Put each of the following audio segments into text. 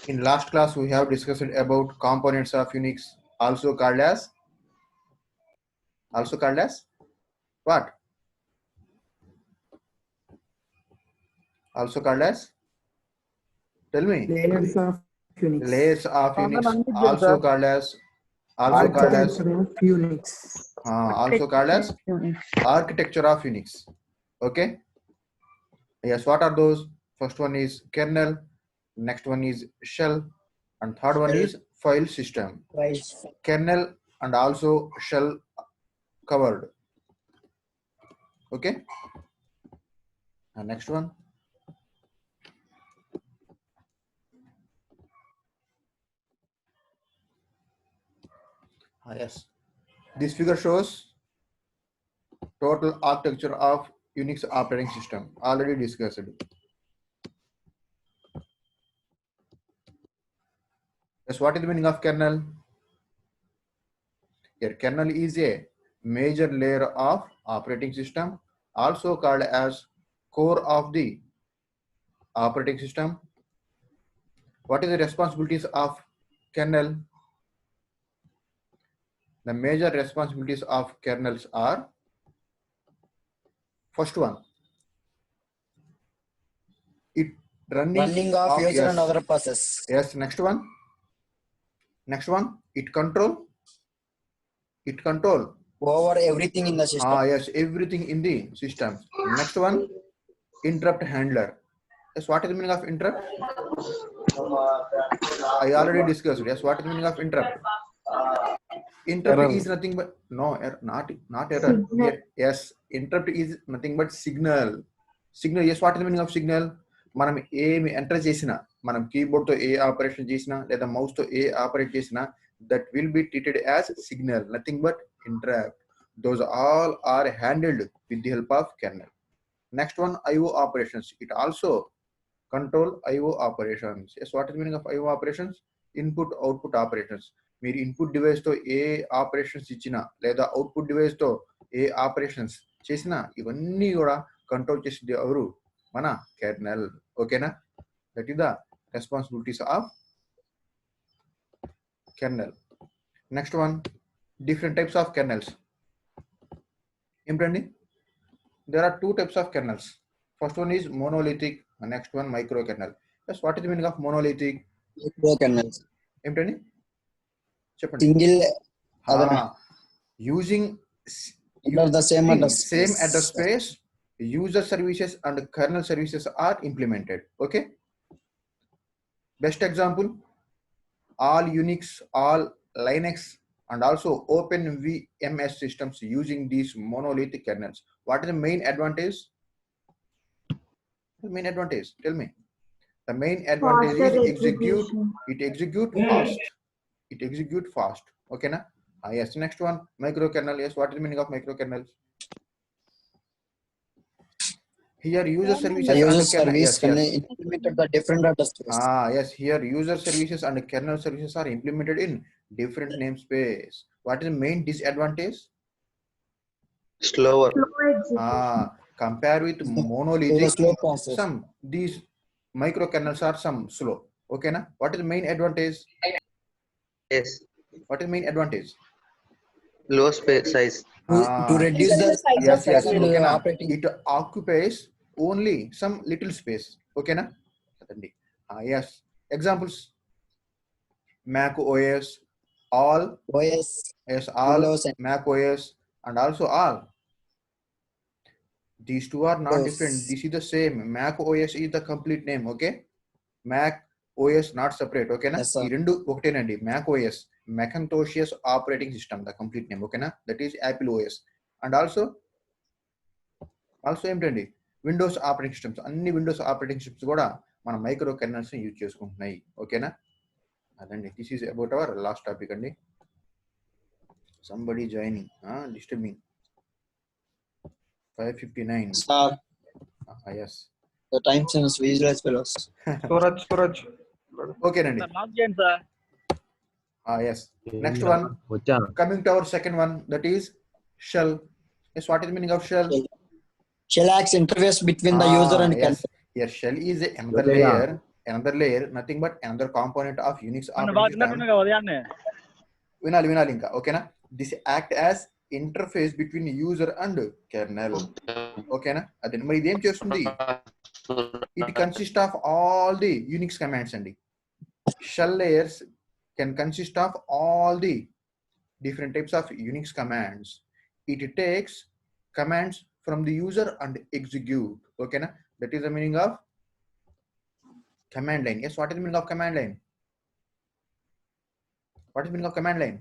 In last class, we have discussed about components of Unix, also called as what? Also called as, tell me. Layers of Unix. Layers of Unix, Unix, also sir. called as Architecture of Unix. architecture of Unix. Okay. Yes. What are those? First one is kernel. Next one is shell, and third one is file system. Kernel and also shell covered. Okay. And next one. Yes. This figure shows total architecture of Unix operating system. Already discussed. Yes. What is the meaning of kernel? Here, kernel is a major layer of operating system, also called as core of the operating system. What is the responsibilities of kernel? The major responsibilities of kernels are: first one, it running of user yes, and other process. Yes. Next one, it control Over everything in the system. yes, everything in the system. Next one, interrupt handler. Yes, what is the meaning of interrupt? I already discussed. Yes, what is the meaning of interrupt? Interrupt Error. is nothing but not error. Yes, interrupt is nothing but signal. Yes, what is the meaning of signal? మనం ఏమి enter చేసినా, మనం keyboard తో ఏ operation చేసినా లేదా mouse తో ఏ operate చేసినా, that will be treated as signal, nothing but interrupt. Those all are handled with the help of kernel. Next one, IO operations. It also control IO operations. Yes, what is the meaning of IO operations? Input output operations. మీరు input device తో ఏ operations ఇచ్చినా లేదా output device తో ఏ operations చేసినా ఇవన్నీ కూడా control చేసేది ఎవరు? మన కెర్నల్. ఓకేనా? That is the responsibilities of kernel. Next one, different types of kernels. ఏమిటండి? there are two types of kernels. First one is monolithic, and next one microkernel. Yes, what is the meaning of monolithic? Microkernels. ఏమిటండి? చెప్పండి. Single using the same address space, user services and kernel services are implemented. Okay. Best example, all Unix, all Linux, and also OpenVMS systems using these monolithic kernels. What is the main advantage? The main advantage, tell me. The main advantage is it execute fast. Okay na? Yes. Next one, microkernel. Yes, what is the meaning of microkernels? Here user services can implement the different address space. Yes, here user services and kernel services are implemented in different namespace. What is the main disadvantage? Slower. Compare with monolithic, these microkernels are some slow. Okay na? What is the main advantage? Yes. What is the main advantage? Low space size. To reduce the yes. Okay na? It occupies only some little space. Okay na? Yes. Examples: Mac OS, all OS, yes, all Windows and Mac OS, and also all. These two are not different. This is the same. Mac OS is the complete name. Okay. Mac OS not separate. Okay na? Yes, sir. ఈ రెండు ఒకటేనండి. Mac OS, Macintosh operating system, the complete name. Okay na? That is Apple OS. And also ఏంటండి, Windows operating systems. అన్ని Windows operating systems కూడా మన micro kernels use చేసుకుంటున్నాయి. ఓకేనా? అదండి. This is about our last topic అండి. Somebody joining, disturbing. 5:59. Yes. The time seems visualize fellows. Suraj. ఓకేనండి. Yes. Next one. Coming to our second one, that is shell. Yes, what is the meaning of shell? Shell acts interface between the user and kernel. Yes, shell is another layer another layer, nothing but another component of Unix మన operating system. బాగున్నట్టుగా ఉదయాన్నే వినాలి ఇంకా ఓకేనా. This act as interface between user and kernel ఓకేనా. అదే మరి ఇదేం చేస్తుంది, it consist of all the Unix commands అండి. Shell layers can consist of all the different types of Unix commands. It takes commands from the user and execute. Okay, na? That is the meaning of command line. Yes, what is the meaning of command line? What is the meaning of command line?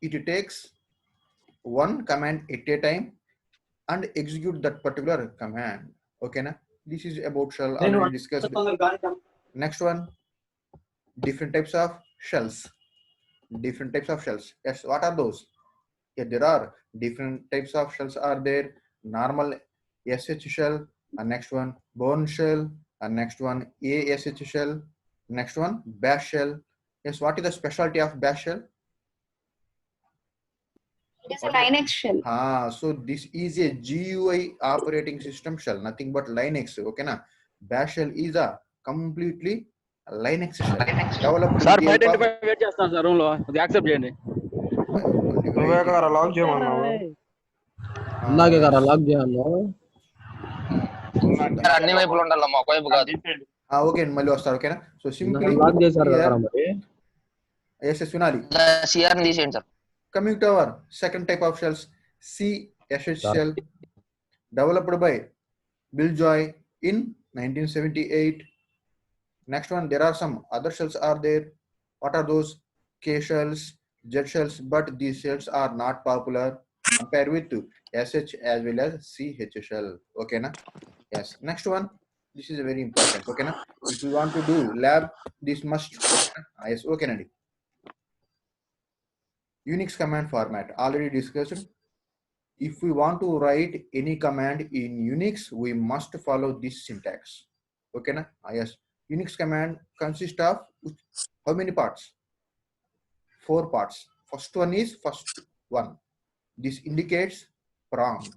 It takes one command at a time and execute that particular command. Okay, na? This is about shell already discussed. Next one, different types of shells. Different types of shells. Yes, what are those? Yeah, there are different types of shells are there. Normal SH shell, and next one Bourne shell, and next one ASH shell, next one bash shell. Yes, what is the specialty of bash shell? It is a Linux shell. So this is a GUI operating system shell, nothing but Linux. Okay na. Bash shell is a completely Linux shell. Developed sir with the help of 5:25 wait చేస్తాను sir room లో, అది accept చేయండి. నువ్వే కదా lock చేయమన్నావు. ఇందాకే కదా lock చేయాలి. అన్ని వైపులు ఉండాలమ్మా, ఒక వైపు కాదు. ఓకే అండి, మళ్ళీ వస్తారు. ఓకేనా. సో సింప్లీ లాక్ చేశారు కదా మరి. ఎస్ వినాలి. సిఆర్ ని తీసేయండి sir. Coming to our second type of shells, CSH shell, developed by Bill Joy in 1978. Next one, there are some other shells are there. What are those? K shells, Z shells, but these shells are not popular compared with SH as well as CH shell. Okay na? Yes. Next one, this is very important. Okay na? If you want to do lab, this must. Yes. Okay na? Unix command format already discussed. If we want to write any command in Unix, we must follow this syntax. Okay na? Yes. Unix command consists of how many parts? 4 parts. First one is first one. This indicates prompt.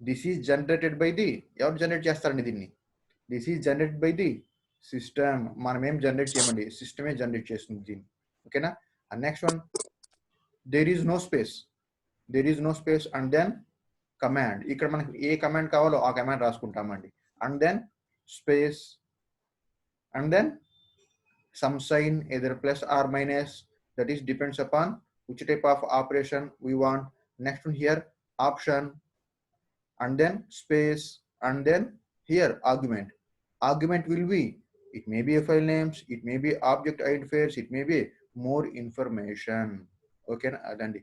This is generated by the ఎవరు generate చేస్తారండి దీన్ని? This is generated by the system. మనం ఏం generate చేయమండి, సిస్టమే generate చేస్తుంది దీన్ని. ఓకేనా. And next one, there is no space. There is no space and then command. ఇక్కడ మనకి ఏ కమాండ్ కావాలో ఆ command రాసుకుంటామండి. And then space and then some sign, either plus or minus, that is depends upon which type of operation we want. Next one here, option, and then space, and then here argument. Argument will be, it may be a file names, it may be object identifiers, it may be more information. Okay, and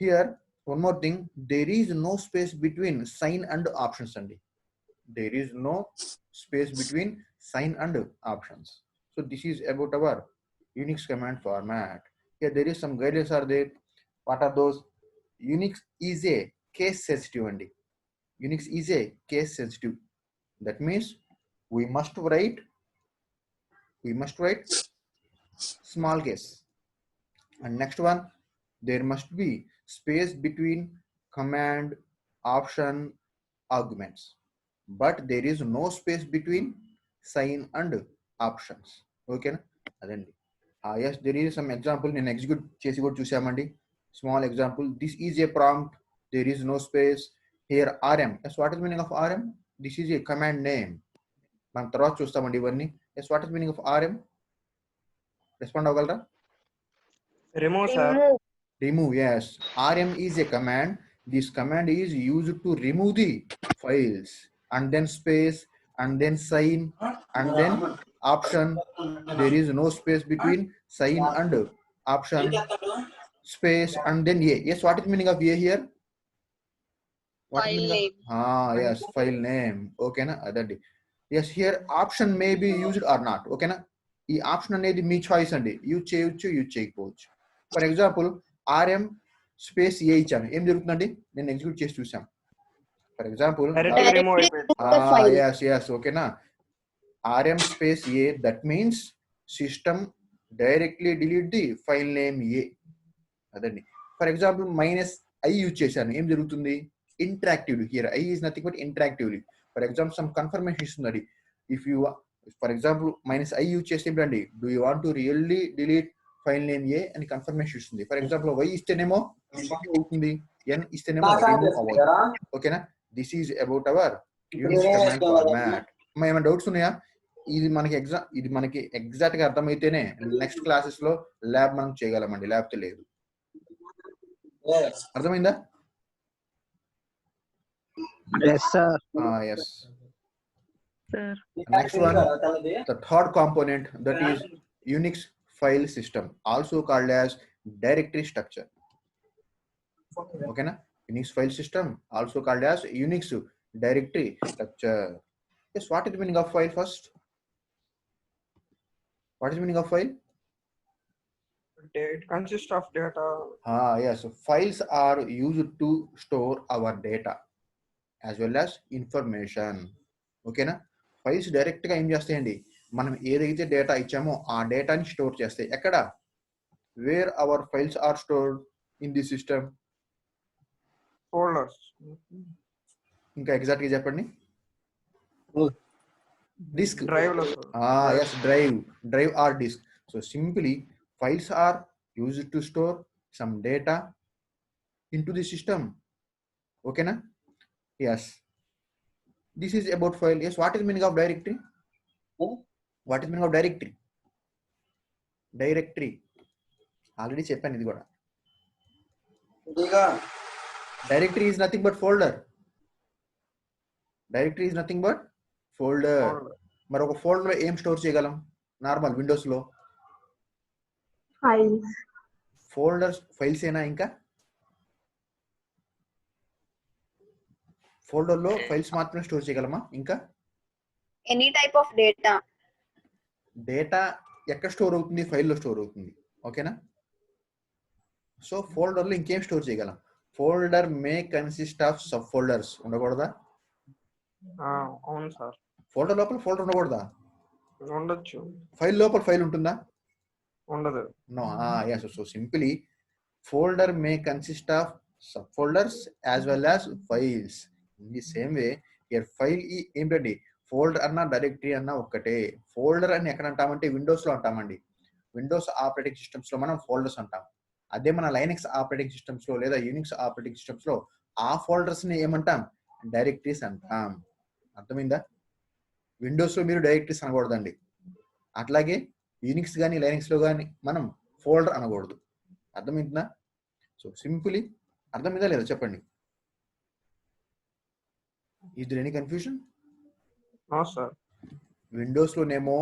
here one more thing, there is no space between sign and options. There is no space between sign and options. So this is about our Unix command format. Here there is some guidelines are there. What are those? Unix is a case sensitive. Unix is a case sensitive. That means we must write small case. And next one, there must be space between command, option, arguments. But there is no space between sign and options. Okay na? Adandi. Yes, there is some example in execute chesi kuda chusamandi. Small example, this is a prompt, there is no space. Here rm. Yes, what is the meaning of rm? This is a command name. మనం తర్వాత చూస్తామండి ఇవన్నీ. Yes, what is the meaning of rm? Respond అవ్వగలరా? Remove sir. Remove. Yes, rm is a command. This command is used to remove the files, and then space, and then sign, and then option. There is no space between sign and option, space, and then a. Yes, what is the meaning of a here? What is the File meaning of, yes, file name. Okay na, adandi. Yes, here option may be used or not. Okay na, ఈ option అనేది మీ choice అండి, use చేయొచ్చు, use చేయకపోవచ్చు. For example rm space ఏ ఇచ్చాను, ఏం జరుగుతుందండి, నేను execute చేసి చూసాను. ఫర్ ఎగ్జాంపుల్ yes, ఓకేనా, rm space a, that means system directly delete the file name a. అదండి. ఫర్ ఎగ్జాంపుల్ -i యూజ్ చేశాను, ఏం జరుగుతుంది, interactively. Here I is nothing but interactively. For example, some confirmation ఇస్తుంది. If you for example -i use చేస్తే ఏంటండి, do you want to really delete file name A అని confirmation ఇస్తుంది. For example y ఇస్తేనేమో అవుతుంది, n ఇస్తేనేమో remove అవ్వదు. ఓకేనా, this is about our Unix command format. ఏమైనా doubts ఉన్నాయా? ఇది మనకి ఎగ్జాక్ట్ గా అర్థమైతేనే నెక్స్ట్ క్లాసెస్ లో ల్యాబ్ మనం చేయగలమండి, ల్యాబ్ లేదు. అర్థమైందా? Yes, sir. Yes. Next one, the third component, that is Unix file system, also called as directory structure. Okay na? Unix file system, also called as Unix directory structure. Yes, what is the meaning of file first? What is the meaning of file? It consists of data. Yes, files are used to store our data as well as information. ఓకేనా, files direct గా ఏం చేస్తాయండి, మనం ఏదైతే data ఇచ్చామో ఆ డేటాని store చేస్తాయి. ఎక్కడ? Where our files are stored in the system. Folders. ఇంకా ఎగ్జాక్ట్ గా చెప్పండి. డిస్క్. Drive లో sir. Yes, drive or disk. So simply files are used to store some data into the system. Okay na? Yes, this is about file. Yes, what is the meaning of directory? What is the meaning of directory? Directory already చెప్పాను ఇది కూడా. Directory is nothing but folder. Directory is nothing but folder. మరి ఒక folder లో ఏం store చేయగలం? Normal Windows లో files, folders, files ఏనా? ఇంకా ఫోల్డర్ లో ఫైల్స్ మాత్రమే స్టోర్ చేయగలమా? ఇంకా any type of data. Data ఎక్కడ స్టోర్ అవుతుంది? ఫైల్లో స్టోర్ అవుతుంది. ఓకేనా, సో ఫోల్డర్ లో ఇంకేం స్టోర్ చేయగలం? Folder may consist of sub folders. ఉండకూడదా? అవును సార్. ఫోల్డర్ లోపల ఫోల్డర్ ఉండకూడదా? ఉండొచ్చు. ఫైల్ లోపల ఫైల్ ఉంటుందా? ఉండదు. No. Yes, so simply folder may consist of subfolders as well as files. In the same way, here file ఏంటండి, ఫోల్డర్ అన్న డైరెక్టరీ అన్న ఒక్కటే. ఫోల్డర్ అని ఎక్కడ అంటామంటే విండోస్ లో అంటామండి. విండోస్ ఆపరేటింగ్ సిస్టమ్స్ లో మనం ఫోల్డర్స్ అంటాం. అదే మన లైనక్స్ ఆపరేటింగ్ సిస్టమ్స్ లో లేదా యూనిక్స్ ఆపరేటింగ్ సిస్టమ్స్ లో ఆ ఫోల్డర్స్ ని ఏమంటాం? డైరెక్టరీస్ అంటాం. అర్థమైందా? విండోస్ లో మీరు డైరెక్టరీస్ అనకూడదండి, అట్లాగే యూనిక్స్ కానీ లైనక్స్ లో కానీ మనం ఫోల్డర్ అనకూడదు. అర్థమైందా? సో సింపుల్లీ అర్థమైందా లేదా చెప్పండి. Is there any confusion? No sir. Windows లోనేమో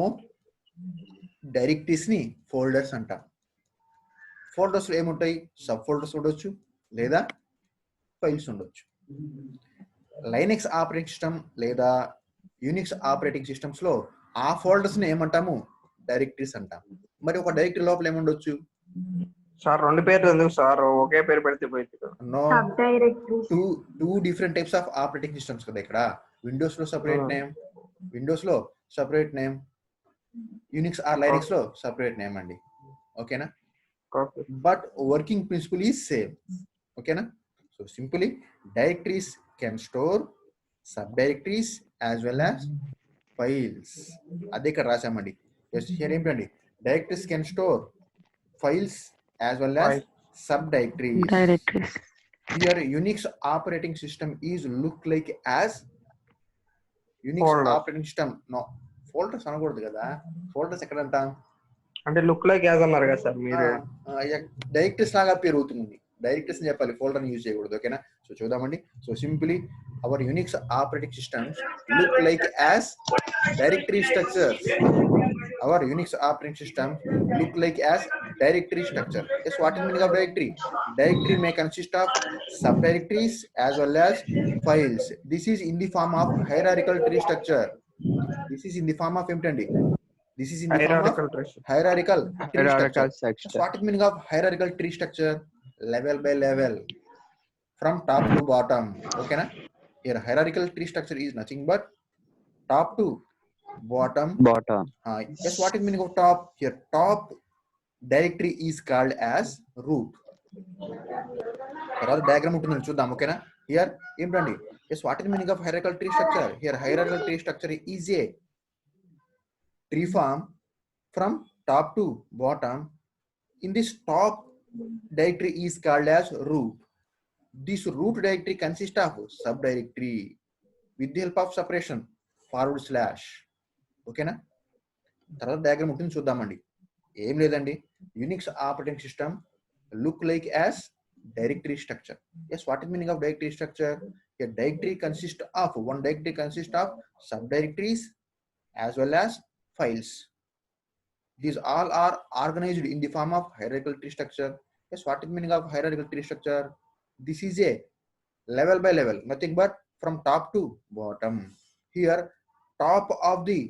డైరెక్టరీస్ ని ఫోల్డర్స్ అంటాం. ఫోల్డర్స్ లో ఏముంటాయి? సబ్ ఫోల్డర్స్ ఉండొచ్చు లేదా ఫైల్స్ ఉండొచ్చు. లైనక్స్ ఆపరేటింగ్ సిస్టమ్ లేదా యూనిక్స్ ఆపరేటింగ్ సిస్టమ్స్ లో ఆ ఫోల్డర్స్ ని ఏమంటాము? డైరెక్టరీస్ అంటాం. మరి ఒక డైరెక్టరీ లోపల ఏముండొచ్చు? సార్ రెండు పేర్లు ఎందుకు సార్, ఒకే పేరు పెడితే పోయింది. No, sub directories. Two different types of operating systems కదా ఇక్కడ. విండోస్ లో సపరేట్ నేమ్, విండోస్ లో separate name, Unix or Linux లో సపరేట్ నేమ్ అండి. ఓకేనా, but working principle is same. ఓకేనా, so simply directories can store sub directories as well as files. అదే ఇక్కడ రాసామండి. ఏంటండి, directories can store files as well as subdirectories. Here Unix operating system is look like as Unix operating system. No, folders అనకూడదు కదా. Folders ఎక్కడ అంటాం? అంటే look like as అన్నారు కదా సార్ మీరు. డైరెక్టరీస్ లాగా పేరు అవుతుంది. డైరెక్టరీస్ అని చెప్పాలి, ఫోల్డర్ యూజ్ చేయకూడదు. ఓకేనా, సో చూద్దామండి. So simply our Unix operating systems look like as directory structures. Our Unix operating system look like as directory structure. Yes, what is the meaning of directory? Directory may consist of subdirectories as well as files. This is in the form of hierarchical tree structure. This is in the form of empty. This is in the form of hierarchical tree structure. So what is the meaning of hierarchical tree structure? Level by level, from top to bottom. Okay na? Here hierarchical tree structure is nothing but top to bottom. Yes, what is the meaning of top? Here top directory is called as root. తర్వాత diagram ఉంటుంది చూద్దాం. ఓకేనా, here ఏంటండి, yes, what is the meaning of hierarchical tree structure? Here hierarchical tree structure is a tree form from top to bottom. In this top directory is called as root. This root directory consists of subdirectory with the help of separation /. ఓకేనా? తర్వాత diagram ఉంటుంది చూద్దామండి. ఏం లేదండి, Unix operating system look like as directory structure. Yes, what is meaning of directory structure? A directory consists of one directory consists of subdirectories as well as files. These all are organized in the form of hierarchical tree structure. Yes, what is meaning of hierarchical tree structure? This is a level by level, nothing but from top to bottom. Here, top of the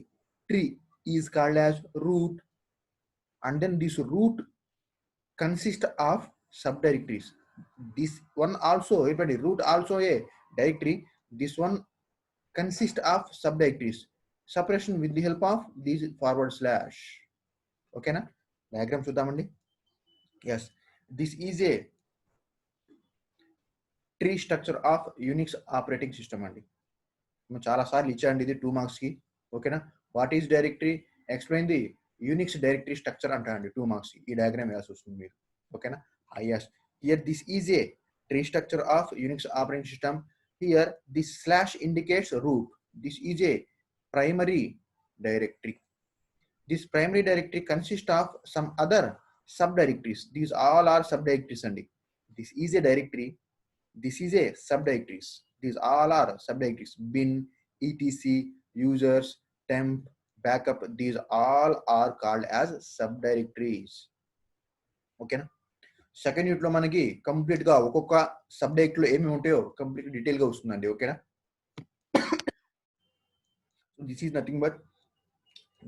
tree is called as root, and then this root consists of subdirectories. This one also, everybody, root also a directory. This one consists of subdirectories. Separation with the help of this /. ఓకేనా? Diagram చూద్దామండి. Yes, this is a tree structure of Unix operating system అండి. చాలా సార్లు ఇచ్చాండి ఇది 2 marks కి. ఓకేనా? What is directory, explain the Unix directory structure అంటారండి 2 marks కి. ఈ డయాగ్రామ్ వేయాల్సి వస్తుంది మీరు. ఓకేనా? Yes, here this is a tree structure of Unix operating system. Here this slash indicates root. This is a primary directory. This primary directory consists of some other subdirectories. These all are subdirectories and this is a directory. This is a subdirectories. These all are subdirectories. Bin, etc, users, temp, backup. These all are called as subdirectories. Okay na? Second unit లో మనకి complete గా ఒక్కొక్క subject లో ఏమి ఉంటాయో complete detail గా వస్తుందండి. ఓకేనా? This is nothing but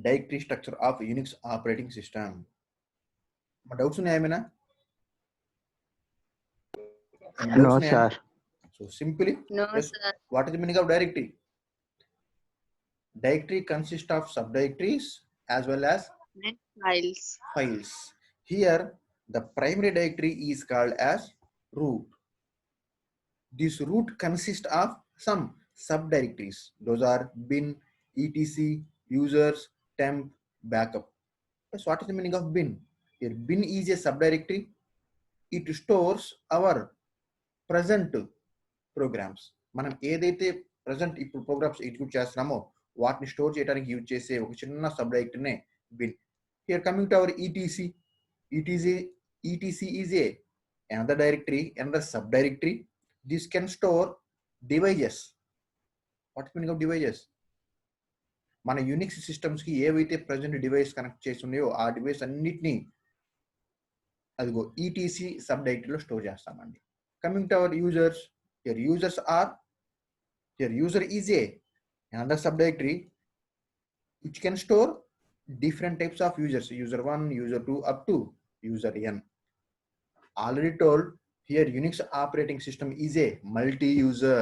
directory structure of Unix operating system. మా డౌట్స్ ఉన్నాయా ఏమైనా? No, sir. So simply, No, just sir. what is the meaning of directory? Directory consists of subdirectories as well as Files. files. Here, the primary directory is called as root. This root consists of some subdirectories. Those are bin, etc, users, temp, backup. So what is the meaning of bin? Here, bin is a subdirectory. It stores our present programs. మనం ఏదైతే present ఇప్పుడు programs execute చేస్తున్నామో వాటిని store చేయడానికి use చేసే ఒక చిన్న sub డైరెక్టరీనే bin. Here coming to our ETC. ETC is a another directory, another subdirectory. This can store devices. What is meaning of devices? మన యూనిక్స్ సిస్టమ్స్ కి ఏవైతే ప్రజెంట్ డివైస్ కనెక్ట్ చేసి ఉన్నాయో ఆ డివైస్ అన్నిటినీ అదిగో ఈటీసీ సబ్ డైరెక్టరీలో స్టోర్ చేస్తామండి. Coming to hour users. Your users are, your user is a another subdirectory which can store different types of users, user 1, user 2 up to user n. Already told, here Unix operating system is a multi-user.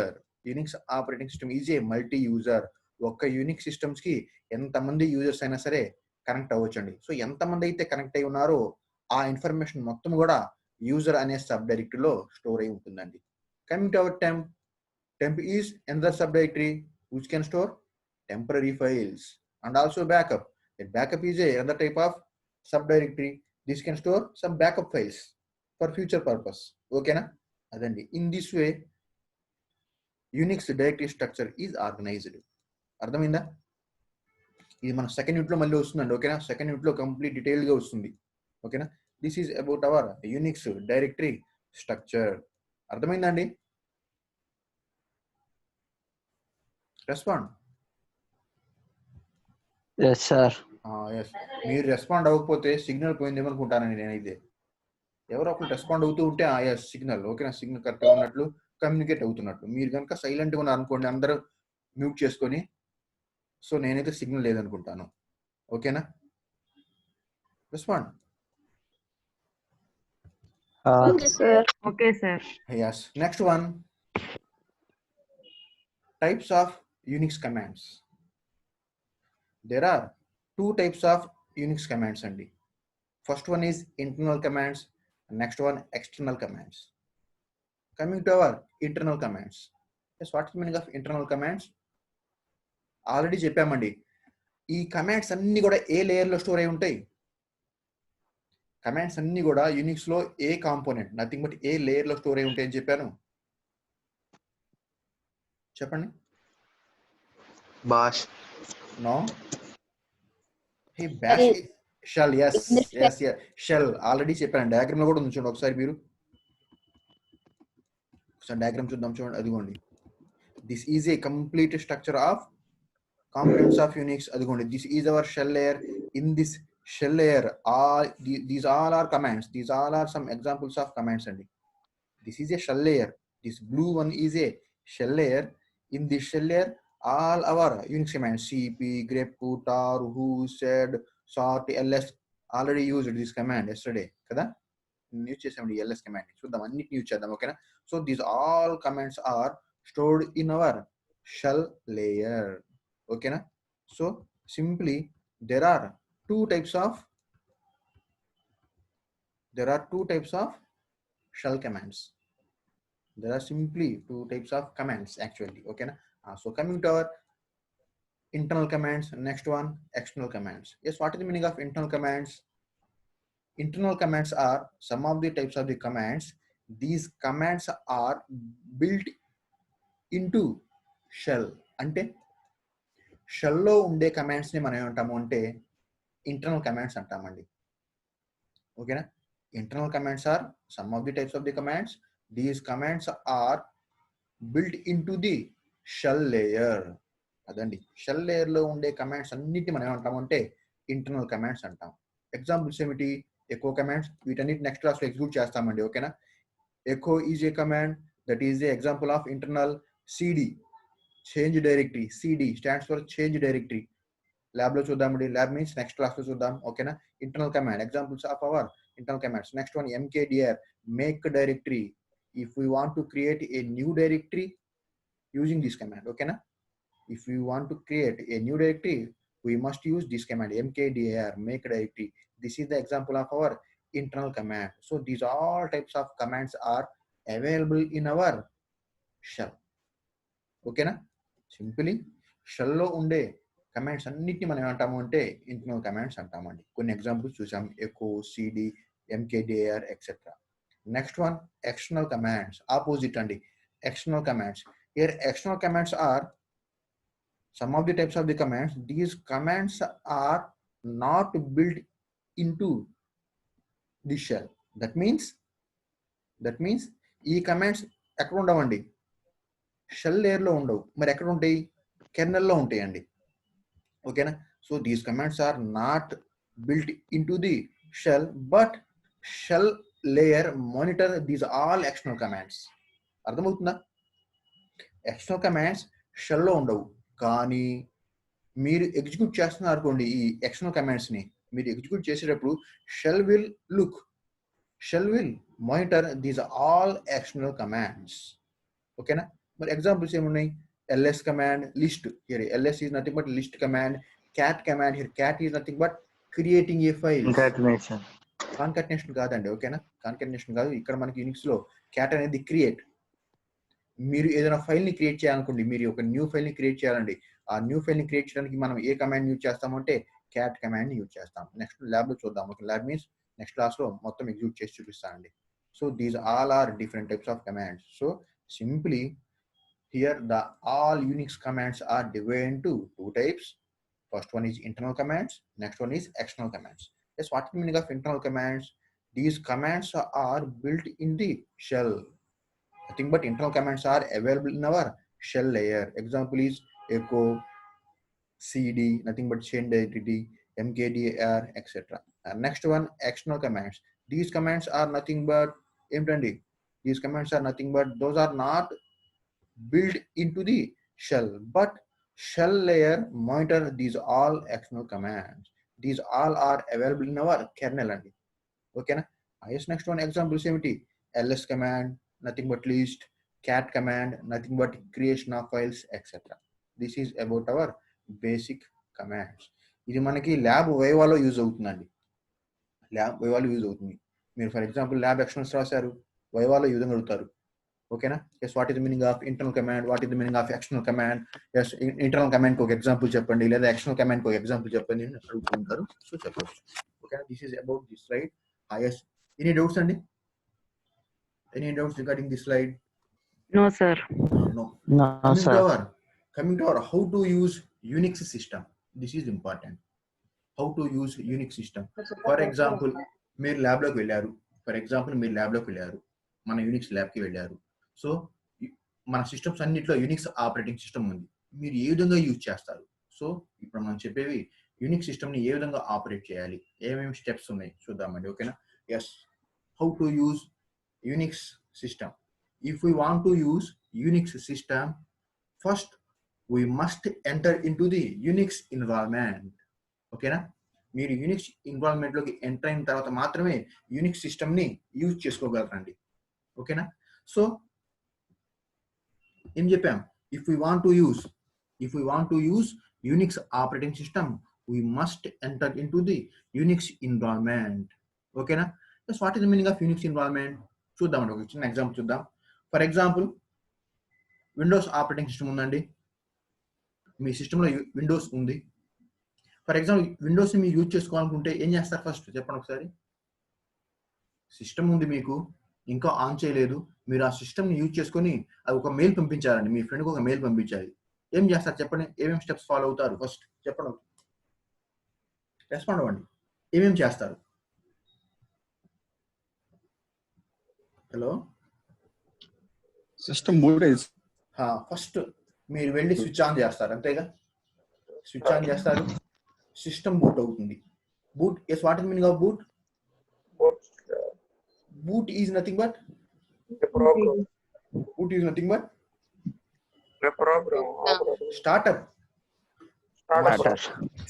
Unix operating system is a multi-user. ఒక్క unique systems కి ఎంతమంది users అయినా సరే connect అవ్వచ్చండి. So ఎంతమంది అయితే connect అయి ఉన్నారో ఆ ఇన్ఫర్మేషన్ మొత్తం కూడా యూజర్ అనే సబ్ డైరెక్టరీలో స్టోర్ అయి ఉంటుందండి. Coming to our temp. Temp is another subdirectory which can store temporary files and also backup. That backup is another type of subdirectory. This can store some backup files for future purpose. Okay na? Adandi. In this way, Unix directory structure is organized. అర్థమైందా? ఇది మన second unit లో మళ్ళీ వస్తుందండి. ఓకేనా? Second unit లో complete detail గా వస్తుంది. ఓకేనా? This is about our Unix directory structure. అర్థమైందండి? రెస్పాండ్. Yes, sir. ఎస్, మీరు రెస్పాండ్ అవ్వకపోతే సిగ్నల్ పోయిందేమనుకుంటానండి నేనైతే. ఎవరో ఒకరు రెస్పాండ్ అవుతూ ఉంటే ఎస్ సిగ్నల్ ఓకేనా, సిగ్నల్ కరెక్ట్గా ఉన్నట్లు కమ్యూనికేట్ అవుతున్నట్లు. మీరు కనుక సైలెంట్గా ఉన్నారు అనుకోండి, అందరూ మ్యూట్ చేసుకొని, సో నేనైతే సిగ్నల్ లేదనుకుంటాను. ఓకేనా? Respond. Okay, sir. Okay, sir. Yes. Next one. Types of Unix commands. There are two types of Unix commands only. First one is internal commands. Next one external commands. Coming to our internal commands. Yes, what is the meaning of internal commands? Already చెప్పామండి. ఈ commands అన్ని కూడా ఏ layer లో store అయి ఉంటాయి? Commands అన్ని కూడా Unix లో a component, nothing but a layer లో స్టోర్ అయి ఉంటాయి అని చెప్పాను. చెప్పండి. Bash. No. Hey bash shell. yes yes yes shell already చెప్పాను. డయాగ్రామ్ లో కూడా ఉంది చూడండి ఒకసారి మీరు. ఒకసారి డయాగ్రామ్ చూద్దాం చూడండి. అదిగోండి, this is A complete structure of components of Unix. అదిగోండి, this is our shell layer. In this shell layer, these all are commands. These all are some examples of commands అండి. This is a shell layer. This blue one is a shell layer. In this shell layer, all our Unix commands, cp, grep, tar, who, sed, sort, ls, already used this command yesterday కదా. Use చేసామండి ls command. చూద్దాం, అన్నిటిని use చేద్దాం. ఓకేనా. So these all commands are stored in our shell layer. ఓకేనా. So simply there are two types of shell commands. There are simply two types of commands actually. Okay na. So coming to our internal commands, next one, external commands. Yes, what is the meaning of internal commands? Internal commands are some of the types of the commands. These commands are built into shell. అంటే shell లో ఉండే commands ని మనం ఏమంటాము అంటే internal commands అంటామండి. ఓకేనా. Internal commands are some of the types of the commands. These commands are built in to the shell layer. అదండి, షెల్ లేయర్ లో ఉండే కమాండ్స్ అన్నిటిని మనం ఏమంటాము అంటే ఇంటర్నల్ కమాండ్స్ అంటాం. ఎగ్జాంపుల్స్ ఏమిటి? Echo commands. వీటన్నిటి నెక్స్ట్ క్లాస్ లో ఎగ్జిక్యూట్ చేస్తామండి. ఓకేనా. Echo is a command that is a example of internal. CD, change directory. CD stands for change directory. Lab లో చూద్దామండి. ల్యాబ్ మీన్స్ నెక్స్ట్ క్లాస్ లో చూద్దాం. ఓకేనా. Internal command, examples of our internal commands. Next one, mkdir, make directory. If we want to create a new directory using this command. Okay na. If we want to create a new directory, we must use this command, mkdir, make directory. This is the example of our internal command. So these all types of commands are available in our shell. Okay na. Simply shell lo unde commands అన్నిటిని మనం ఏమంటాము అంటే internal commands అంటామండి. కొన్ని examples చూసాం, echo, CD, MKDIR etcetera. Next one, external commands. Opposite అండి, external commands. Here external commands are some of the types of the commands. These commands are not build into the shell. That means ఈ commands ఎక్కడ ఉండవండి? Shell layer లో ఉండవు. మరి ఎక్కడ ఉంటాయి? Kernel లో ఉంటాయండి. Okay na. So these commands are not built into the shell, but shell layer monitor these all external commands. అర్థమవుతుందా? ఎక్స్టర్నల్ కమాండ్స్ షెల్ లో ఉండవు, కానీ మీరు ఎగ్జిక్యూట్ చేస్తున్నారు అనుకోండి. ఈ ఎక్స్టర్నల్ కమాండ్స్ ని మీరు ఎగ్జిక్యూట్ చేసేటప్పుడు shall will monitor these all external commands. ఓకేనా. మరి ఎగ్జాంపుల్స్ ఏమున్నాయి? ls command, list. Here ls is nothing but list command. cat command, here cat is nothing but creating a file. Concatenation కాదండి. ఓకేనా. Concatenation కాదు. ఇక్కడ మనకి Unix లో cat అనేది క్రియేట్. మీరు ఏదైనా ఫైల్ ని క్రియేట్ చేయాలనుకోండి, మీరు ఒక న్యూ ఫైల్ ని క్రియేట్ చేయాలండి. ఆ న్యూ ఫైల్ ని క్రియేట్ చేయడానికి మనం ఏ కమాండ్ యూజ్ చేస్తామంటే cat కమాండ్ ని యూజ్ చేస్తాం. నెక్స్ట్ ల్యాబ్ లో చూద్దాం. Okay, lab means next class లో మొత్తం ఎగ్జిక్యూట్ చేసి చూపిస్తానండి. So these all are different types of commands. So simply here the all Unix commands are divided into two types. First one is internal commands, next one is external commands. Yes, what is the meaning of internal commands? These commands are built in the shell. Nothing but internal commands are available in our shell layer. Example is echo, cd, nothing but change directory, mkdir, etc. Next one, external commands. These commands are nothing but empty. These commands are nothing but those are not built into the shell, but shell layer monitor these all external commands. These all are available in our kernel only. Okay na. Yes, next one, example ఏమిటి? ls command, nothing but list. cat command, nothing but creation of files, etc. This is about our basic commands. ఇది మనకి lab వైవాలో use అవుతుందండి. Lab వైవాలో use అవుతుంది. మీరు for example lab externals రాశారు, వైవాలో use అడుగుతారు. Okay na? Yes, what is the meaning of internal command? What is the meaning of external command? Yes, internal command ko example cheppandi leda external command ko example cheppandi అని అడుగుతుంటారు. So చెప్పొచ్చు. Okay, this is about this slide. Yes, any doubts andi? Any doubts regarding this slide? No, sir. No. No, sir. Coming to our how to use Unix system. This is important. How to use Unix system. For example, మీరు lab లోకి వెళ్ళారు. మన Unix lab కి వెళ్ళారు. So మన systems అన్నిట్లో Unix operating system ఉంది. మీరు ఏ విధంగా యూజ్ చేస్తారు? సో ఇప్పుడు మనం చెప్పేవి యూనిక్స్ సిస్టమ్ ని ఏ విధంగా ఆపరేట్ చేయాలి, ఏమేమి స్టెప్స్ ఉన్నాయి చూద్దామండి. ఓకేనా? Yes, how to use Unix system. If we want to use Unix system, first we must enter in to the Unix environment. ఓకేనా? మీరు యూనిక్స్ ఎన్విరాన్మెంట్ లోకి ఎంటర్ అయిన తర్వాత మాత్రమే యూనిక్స్ సిస్టమ్ ని యూజ్ చేసుకోగలరండి. ఓకేనా? సో ఏం చెప్పాం? If we want to use Unix operating system, we must enter in to the Unix environment. ఓకేనా? What is the meaning of Unix environment చూద్దామండి. ఒక చిన్న ఎగ్జాంపుల్ చూద్దాం. For example, Windows operating system ఉందండి. మీ సిస్టంలో విండోస్ ఉంది. ఫర్ ఎగ్జాంపుల్, విండోస్ ని మీరు యూజ్ చేసుకోవాలనుకుంటే ఏం చేస్తారు? ఫస్ట్ చెప్పండి ఒకసారి. సిస్టమ్ ఉంది మీకు, ఇంకా ఆన్ చేయలేదు. మీరు ఆ సిస్టమ్ ని యూజ్ చేసుకొని అది ఒక మెయిల్ పంపించాలండి. మీ ఫ్రెండ్కి ఒక మెయిల్ పంపించాలి. ఏం చేస్తారు చెప్పండి? ఏమేమి స్టెప్స్ ఫాలో అవుతారు? ఫస్ట్ చెప్పండి, రెస్పాండ్ అవ్వండి. ఏమేమి చేస్తారు? హలో, సిస్టమ్ బూట్ ఫస్ట్ మీరు వెళ్ళి స్విచ్ ఆన్ చేస్తారు, అంతేగా? స్విచ్ ఆన్ చేస్తారు, సిస్టమ్ బూట్ అవుతుంది. Boot, yes, what is meaning of boot? Boot is nothing but The program. boot is nothing but The program. startup. Starter.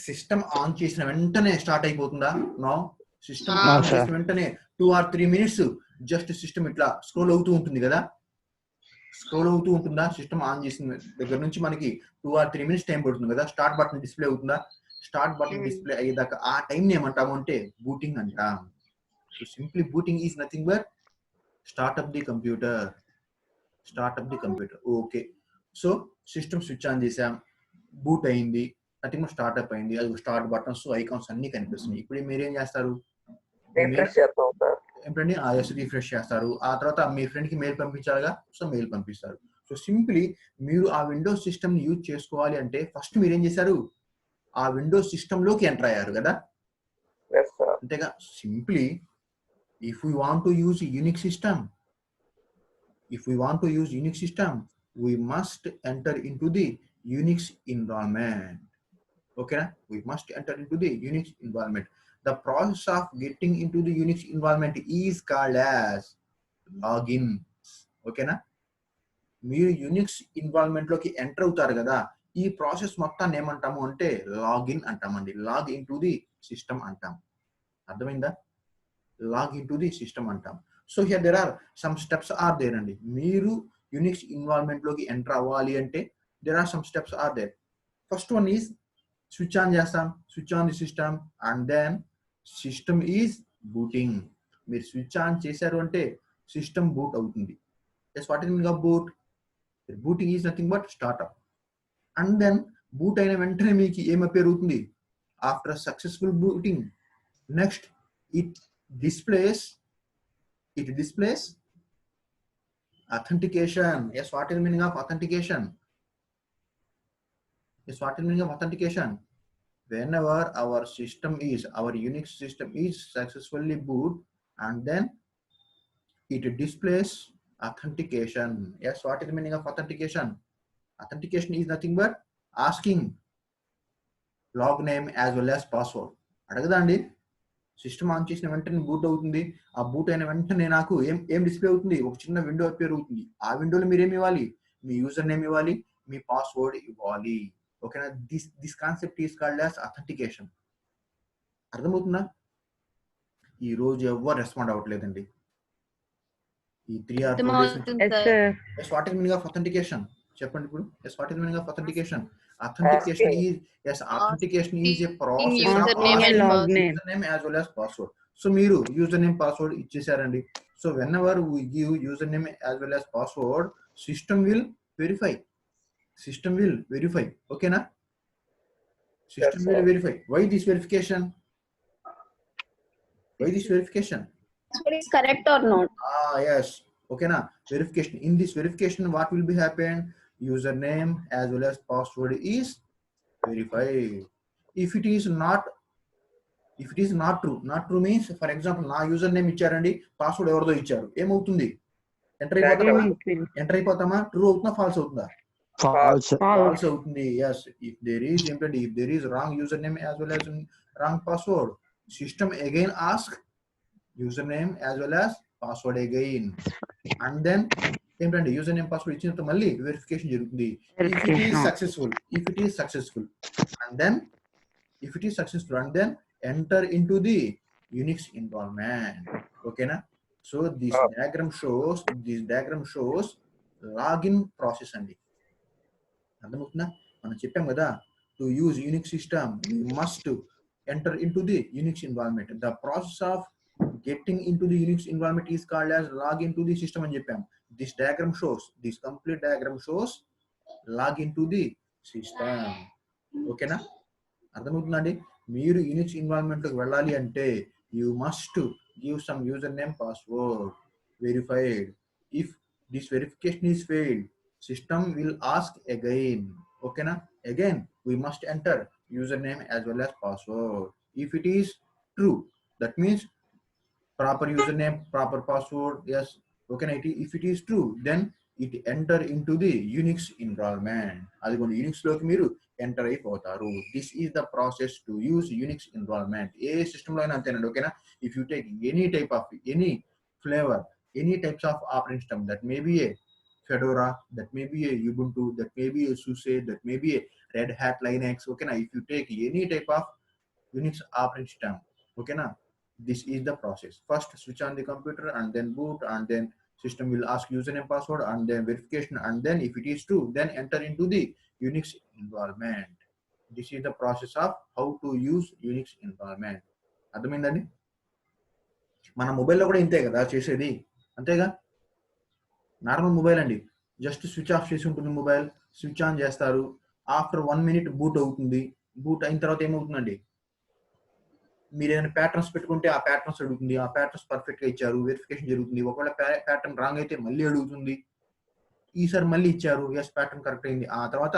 System on చేసిన వెంటనే start అయిపోతుందా? No. System No, on sir. చేసిన వెంటనే 2 or 3 minutes just system ఇట్లా scroll అవుతూ ఉంటుంది కదా. Scroll అవుతూ ఉంటుందా? సిస్టమ్ ఆన్ చేసిన దగ్గర నుంచి మనకి 2 or 3 minutes టైం పడుతుంది కదా. స్టార్ట్ బటన్ డిస్ప్లే అవుతుందా? స్టార్ట్ బటన్ డిస్ప్లే అయ్యేదాకా ఆ టైం ఏమంటాము అంటే బూటింగ్ అంటాం. So simply booting is nothing but start up the computer. Okay. So system switch on చేసాం, బూట్ అయింది, నథింగ్ బట్ స్టార్ట్అప్ అయింది. అది స్టార్ట్ బటన్స్, ఐకాన్స్ అన్ని కనిపిస్తున్నాయి. ఇప్పుడు మీరు ఏం చేస్తారు? Refresh చేస్తాం సార్. ఏంటండి? రిఫ్రెష్ చేస్తారు. ఆ తర్వాత మీ ఫ్రెండ్ కి మెయిల్ పంపించాలిగా, సో మెయిల్ పంపిస్తారు. సో సింప్లీ మీరు ఆ విండోస్ సిస్టమ్ ని యూజ్ చేసుకోవాలి అంటే ఫస్ట్ మీరు ఏం చేశారు? ఆ విండోస్ సిస్టమ్ లోకి ఎంటర్ అయ్యారు కదా. Yes, sir. అంతేగా? Simply if we want to use Unix system, we must enter into the Unix environment. Okay, we must enter into the Unix environment. The process of getting into the Unix environment is called as login. Okay na? మీరు Unix environment లోకి enter అవుతారు కదా, ఈ process మొత్తాన్ని ఏమంటాము అంటే login అంటామండి. Log in to the system అంటాం. అర్థమైందా? Log in to the system అంటాం. So here there are some steps are there అండి. మీరు యూనిక్స్ ఎన్విరాన్మెంట్ లోకి ఎంటర్ అవ్వాలి అంటే there are some steps are there. First one is switch on చేస్తాం, switch on the system, and then system is booting. మీరు switch on చేశారు అంటే system boot అవుతుంది. Yes, what is meaning of boot? Booting is nothing but startup. And then boot అయిన వెంటనే మీకు ఏం appear అవుతుంది? After successful booting, next it displays authentication. Yes, what is the meaning of authentication? Whenever our Unix system is successfully boot, and then it displays authentication. Yes, what is the meaning of authentication? Authentication is nothing but asking log name as well as password. అడగదా అండి? System on చేసిన వెంటనే boot అవుతుంది. ఆ boot అయిన వెంటనే నాకు ఏం display అవుతుంది? ఒక చిన్న విండో అపేర్ అవుతుంది. ఆ విండోలో మీరు ఏమి ఇవ్వాలి? మీ యూజర్ నేమ్ ఇవ్వాలి, మీ పాస్వర్డ్ ఇవ్వాలి. ఓకేనా? This concept is called as authentication. అర్థమవుతుందా? ఈ రోజు ఎవరు రెస్పాండ్ అవ్వట్లేదండి. ఈ 3 or 4 days. Yes, what is the meaning of authentication? చెప్పండి ఇప్పుడు. Yes, what is the meaning of authentication? Authentication is a process of username as well as password. So మీరు user name password ఇచ్చేసారండి. So when ever we give user name as well as password, system will verify. ఓకేనా? System will verify. Why this verification? Password is correct or not? Yes. Okay na, verification. In this verification, what will be happen? Username as well as password is verified. If it is not true means, for example, నా username ఇచ్చారండి, password ఎవరిదో ఇచ్చారు, ఏమవుతుంది? Enter అయిపోతామా? True అవుతుందా, falls అవుతుందా? Falls అవుతుంది. yes, if there is wrong username as well as wrong password, system again ask username as well as password again, and then ఏంటంటే user name password ఇచ్చిన తర్వాత మళ్ళీ వెరిఫికేషన్ జరుగుతుంది. if it is successful and then enter into the Unix environment. Okay na? So this diagram shows login process అండి. అర్థమవుతుందా? మనం చెప్పాం కదా, to use Unix system we must enter into the Unix environment. The process of getting into the Unix environment is called as log into the system అని చెప్పాం. This complete diagram shows log into the system. ఓకేనా? అర్థమవుతుందండి? మీరు Unix environment లోకి వెళ్ళాలి అంటే you must give some username password verified. If this verification is failed, system will ask again. Okay na? Again we must enter username as well as password. If it is true, that means proper username, proper password. Yes. Okay na? If it is true, then it enter into the Unix environment. అదిగోండి, Unix లోకి మీరు enter అయిపోతారు. This is the process to use Unix environment. A system లో అయినా అంతేనండి. ఓకేనా? If you take any type of any flavour, any types of operating system, that may be A Fedora, that may be a Ubuntu, that may be a SUSE, that may be a Red Hat Linux. Okay na? If you take any type of Unix operating system, okay na, this is the process. First switch on the computer and then boot, and then system will ask username password and then verification, and then if it is true, then enter into the Unix environment. This is the process of how to use Unix environment. అర్థమైందండి? మన మొబైల్లో కూడా ఇంతే కదా చేసేది, అంతేగా? Normal mobile అండి, just switch off చేసి ఉంటుంది మొబైల్, స్విచ్ ఆన్ చేస్తారు, ఆఫ్టర్ 1 minute బూట్ అవుతుంది. బూట్ అయిన తర్వాత ఏమవుతుందండి? మీరు ఏదైనా ప్యాటర్న్స్ పెట్టుకుంటే ఆ ప్యాటర్న్స్ అడుగుతుంది, ఆ ప్యాటర్న్స్ పర్ఫెక్ట్ గా ఇచ్చారు, వెరిఫికేషన్ జరుగుతుంది. ఒకవేళ ప్యాటర్న్ రాంగ్ అయితే మళ్ళీ అడుగుతుంది, ఈసారి మళ్ళీ ఇచ్చారు, ఎస్ ప్యాటర్న్ కరెక్ట్ అయింది. ఆ తర్వాత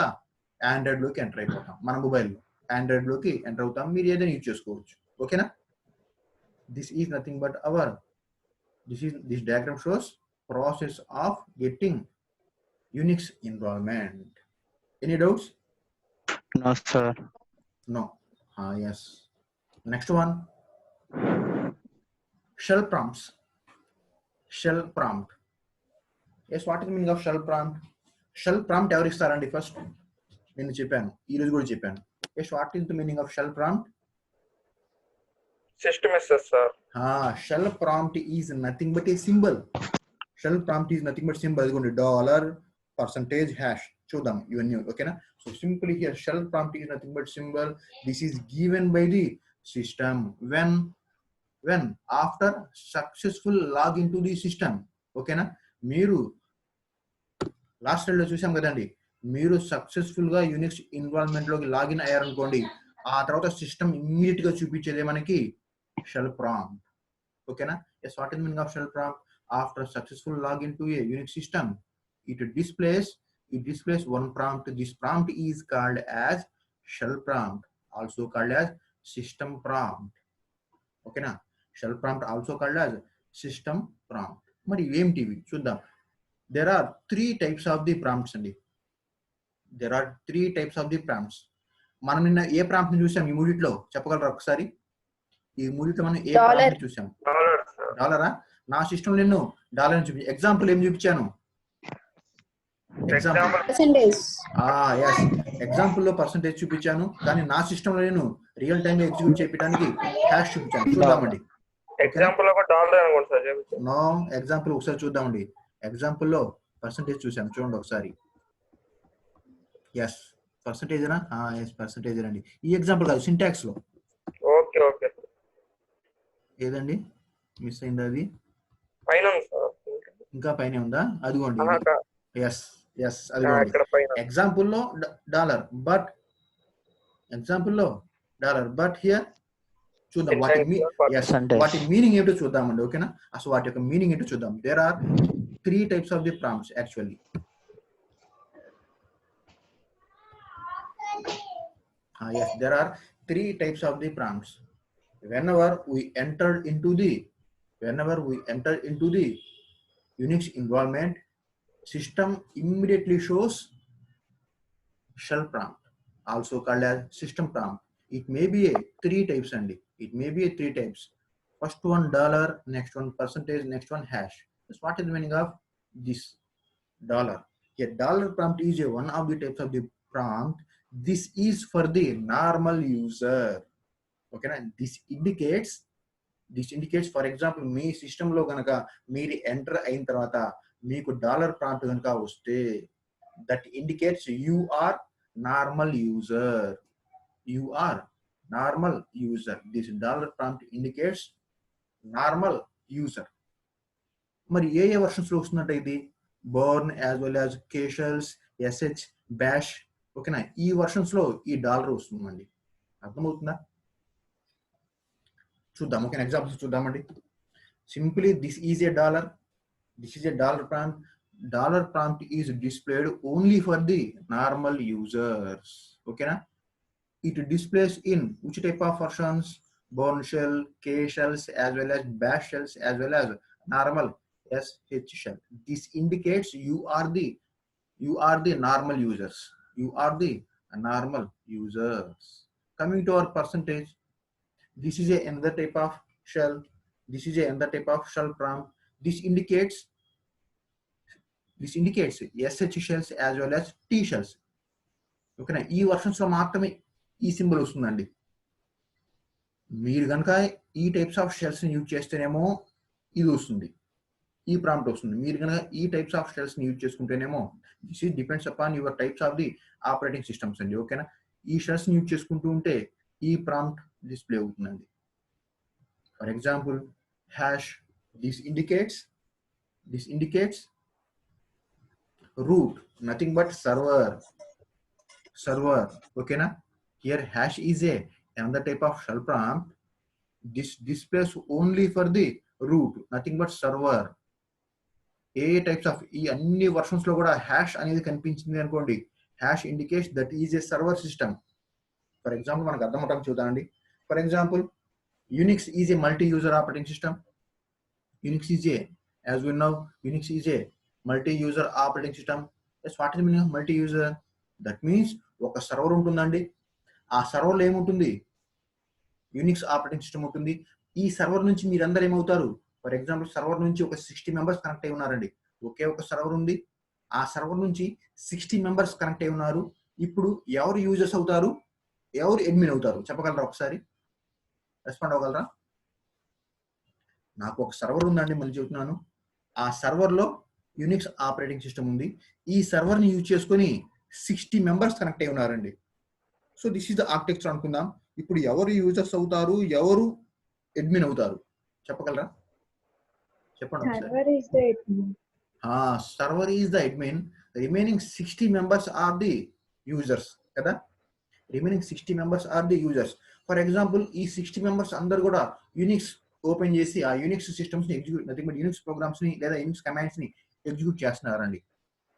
ఆండ్రాయిడ్ లోకి ఎంటర్ అయిపోతాం. మన మొబైల్లో ఆండ్రాయిడ్ లోకి ఎంటర్ అవుతాం, మీరు ఏదైనా యూజ్ చేసుకోవచ్చు. ఓకేనా? This is nothing but this diagram shows process of getting Unix environment. Any doubts? No, sir. No. Yes. Next one. Shell prompts. Yes, what is the meaning of shell prompt? Shell prompt ఎవరు ఇస్తారండి? First నేను చెప్పాను, ఈ రోజు కూడా చెప్పాను. Yes, what is the meaning of shell prompt? System ఇస్తారు sir. Shell prompt is nothing but a symbol. Shell prompt is nothing but symbol. $, %, చూద్దాం ఇవన్నీ. ఓకేనా? So simple here shell prompt is nothing but symbol. This is given by the system when after successful log into the system. ఓకేనా? మీరు last slide లో చూసాం కదండి, మీరు successful గా యూనిక్స్ ఎన్విరాన్మెంట్ లోకి లాగిన్ అయ్యారనుకోండి, ఆ తర్వాత సిస్టమ్ ఇమ్మీడియట్ గా చూపించేదే మనకి షెల్ ప్రాంప్ట్. ఓకేనా? yes, what is the meaning of shell prompt? After successful login to a Unix system, it displays one prompt. This prompt is called as shell prompt, also called as system prompt. Okay na? Shell prompt also called as system prompt. మరి ఏంటివి చూద్దాం. There are 3 types of the prompts అండి. మనం నిన్న ఏ prompt ని చూసాం? ఈ మూడిట్లో చెప్పగలరా ఒకసారి? ఈ మూడిట్లో మనం ఏ ప్రాంప్ట్ చూసాం? డాలరా? నా సిస్టమ్ నేను డాలర్ చూపి ఎగ్జాంపుల్ ఏం చూపించాను? ఎగ్జాంపుల్ లో పర్సంటేజ్ చూపించాను, కానీ నా సిస్టమ్ లో నేను రియల్ టైమ్ ఎగ్జిక్యూట్ చేయడానికి హ్యాష్ చూపించాను. చూద్దామండి. ఎగ్జాంపుల్ ఒక డాలర్ అనుకోండి సార్. నో, ఎగ్జాంపుల్ ఒకసారి చూద్దామండి. ఎగ్జాంపుల్ లో పర్సంటేజ్ చూసాను, చూడండి ఒకసారి. ఎస్, పర్సంటేజేనా? ఎస్, పర్సంటేజ్ అండి. ఈ ఎగ్జాంపుల్ కాదు, సింటాక్స్ లో. Okay okay. ఏదండి మిస్ అయింది అది పైన ఉంది సార్. ఇంకా పైన ఉందా అదిగోండి ఆహా, ఎస్ ఎస్ అదిగోండి ఇక్కడ పైన. ఎగ్జాంపుల్లో డాలర్ బట్ హియర్ చూద్దాం వాటి Percentage. వాటి మీనింగ్ ఏంటో చూద్దామండి. ఓకేనా, అసలు వాటి యొక్క మీనింగ్ ఏంటో చూద్దాం. There are 3 types of the prompts actually. Yes, there are 3 types of the prompts. Whenever we entered into the Unix environment, system immediately shows shell prompt, also called as system prompt. It may be a 3 types and it may be a 3 types. First one dollar, next one percentage, next one hash. So what is the meaning of this dollar? A dollar prompt is a one of the types of the prompt. This is for the normal user. Okay, this indicates for example me system లో గనక మీరు enter అయిన తర్వాత మీకు dollar prompt గనక వస్తే that indicates you are normal user. This dollar prompt indicates normal user. మరి ఏ versions లో వస్తున్నట్టు ఇది బోర్న్ యాజ్ వెల్ యాజ్ కేషల్స్ ఎస్హెచ్ బ్యాష్. ఓకేనా, ఈ వర్షన్స్ లో ఈ డాలర్ వస్తుందండి. అర్థమవుతుందా? చూద్దాం. ఓకే, ఎగ్జాంపుల్స్ చూద్దామండి. Simply this is a dollar prompt. Dollar prompt is displayed only for the normal users. Okay na? It displays in which type of versions? Bourne shell, K shells, as well as bash shells, as well as normal SH shell. This indicates you are the normal users. Coming to our percentage, this is another type of shell. Prompt. This indicates SH shells as well as T shells. ఓకేనా, ఈ versions లో మాత్రమే ఈ symbol వస్తుందండి. మీరు కనుక ఈ types of shells ని యూజ్ చేస్తేనేమో ఇది వస్తుంది, ఈ ప్రాంప్ట్ వస్తుంది. మీరు కనుక ఈ టైప్స్ ఆఫ్ షెల్స్ ని యూజ్ చేసుకుంటేనేమో this is depends upon your types of the operating systems అండి. ఓకేనా, ఈ షెల్స్ ని యూజ్ చేసుకుంటూ ఉంటే ఈ ప్రాంప్ట్ డిస్ప్లే అవుతుందండి. For example hash, this indicates root, nothing but server. Okay na? Here hash is another type of shell prompt. This displays only for the root, nothing but server. A types of ఈ అన్ని versions లో కూడా hash అనేది కనిపించింది అనుకోండి, hash indicates that is A server system. For example మనకు అర్థమవటం చూద్దామండి. For example Unix is a multi user operating system. Unix is a, as we know, Unix is a multi-user operating system. Yes, what is the meaning of multi-user? That means ఒక server ఉంటుందండి, ఆ సర్వర్లో ఏముంటుంది? Unix operating system ఉంటుంది. ఈ server నుంచి మీరందరూ ఏమవుతారు? For example server నుంచి ఒక 60 మెంబర్స్ కనెక్ట్ అయి ఉన్నారండి. ఒకే ఒక సర్వర్ ఉంది, ఆ సర్వర్ నుంచి 60 మెంబర్స్ కనెక్ట్ అయి ఉన్నారు. ఇప్పుడు ఎవరు యూజర్స్ అవుతారు, ఎవరు అడ్మిన్ అవుతారు చెప్పగలరా? ఒకసారి రెస్పాండ్ అవ్వగలరా? నాకు ఒక సర్వర్ ఉందండి, మళ్ళీ చెబుతున్నాను. ఆ సర్వర్ లో యూనిక్స్ ఆపరేటింగ్ సిస్టమ్ ఉంది. ఈ సర్వర్ ని యూజ్ చేసుకొని 60 మెంబర్స్ కనెక్ట్ అయి ఉన్నారండి. So this is the architecture అనుకుందాం. ఇప్పుడు ఎవరు యూజర్స్ అవుతారు, ఎవరు అడ్మిన్ అవుతారు చెప్పగలరా? చెప్పండి. Server is the admin, remaining 60 members are the users కదా. Remaining 60 members are the users. For example ఈ 60 మెంబర్స్ అందరు కూడా యూనిక్స్ ఓపెన్ చేసి ఆ యూనిక్స్ సిస్టమ్స్ ని execute, nothing but Unix programs ని లేదా యూనిక్స్ కమాండ్స్ ని ఎగ్జిక్యూట్ చేస్తున్నారండి.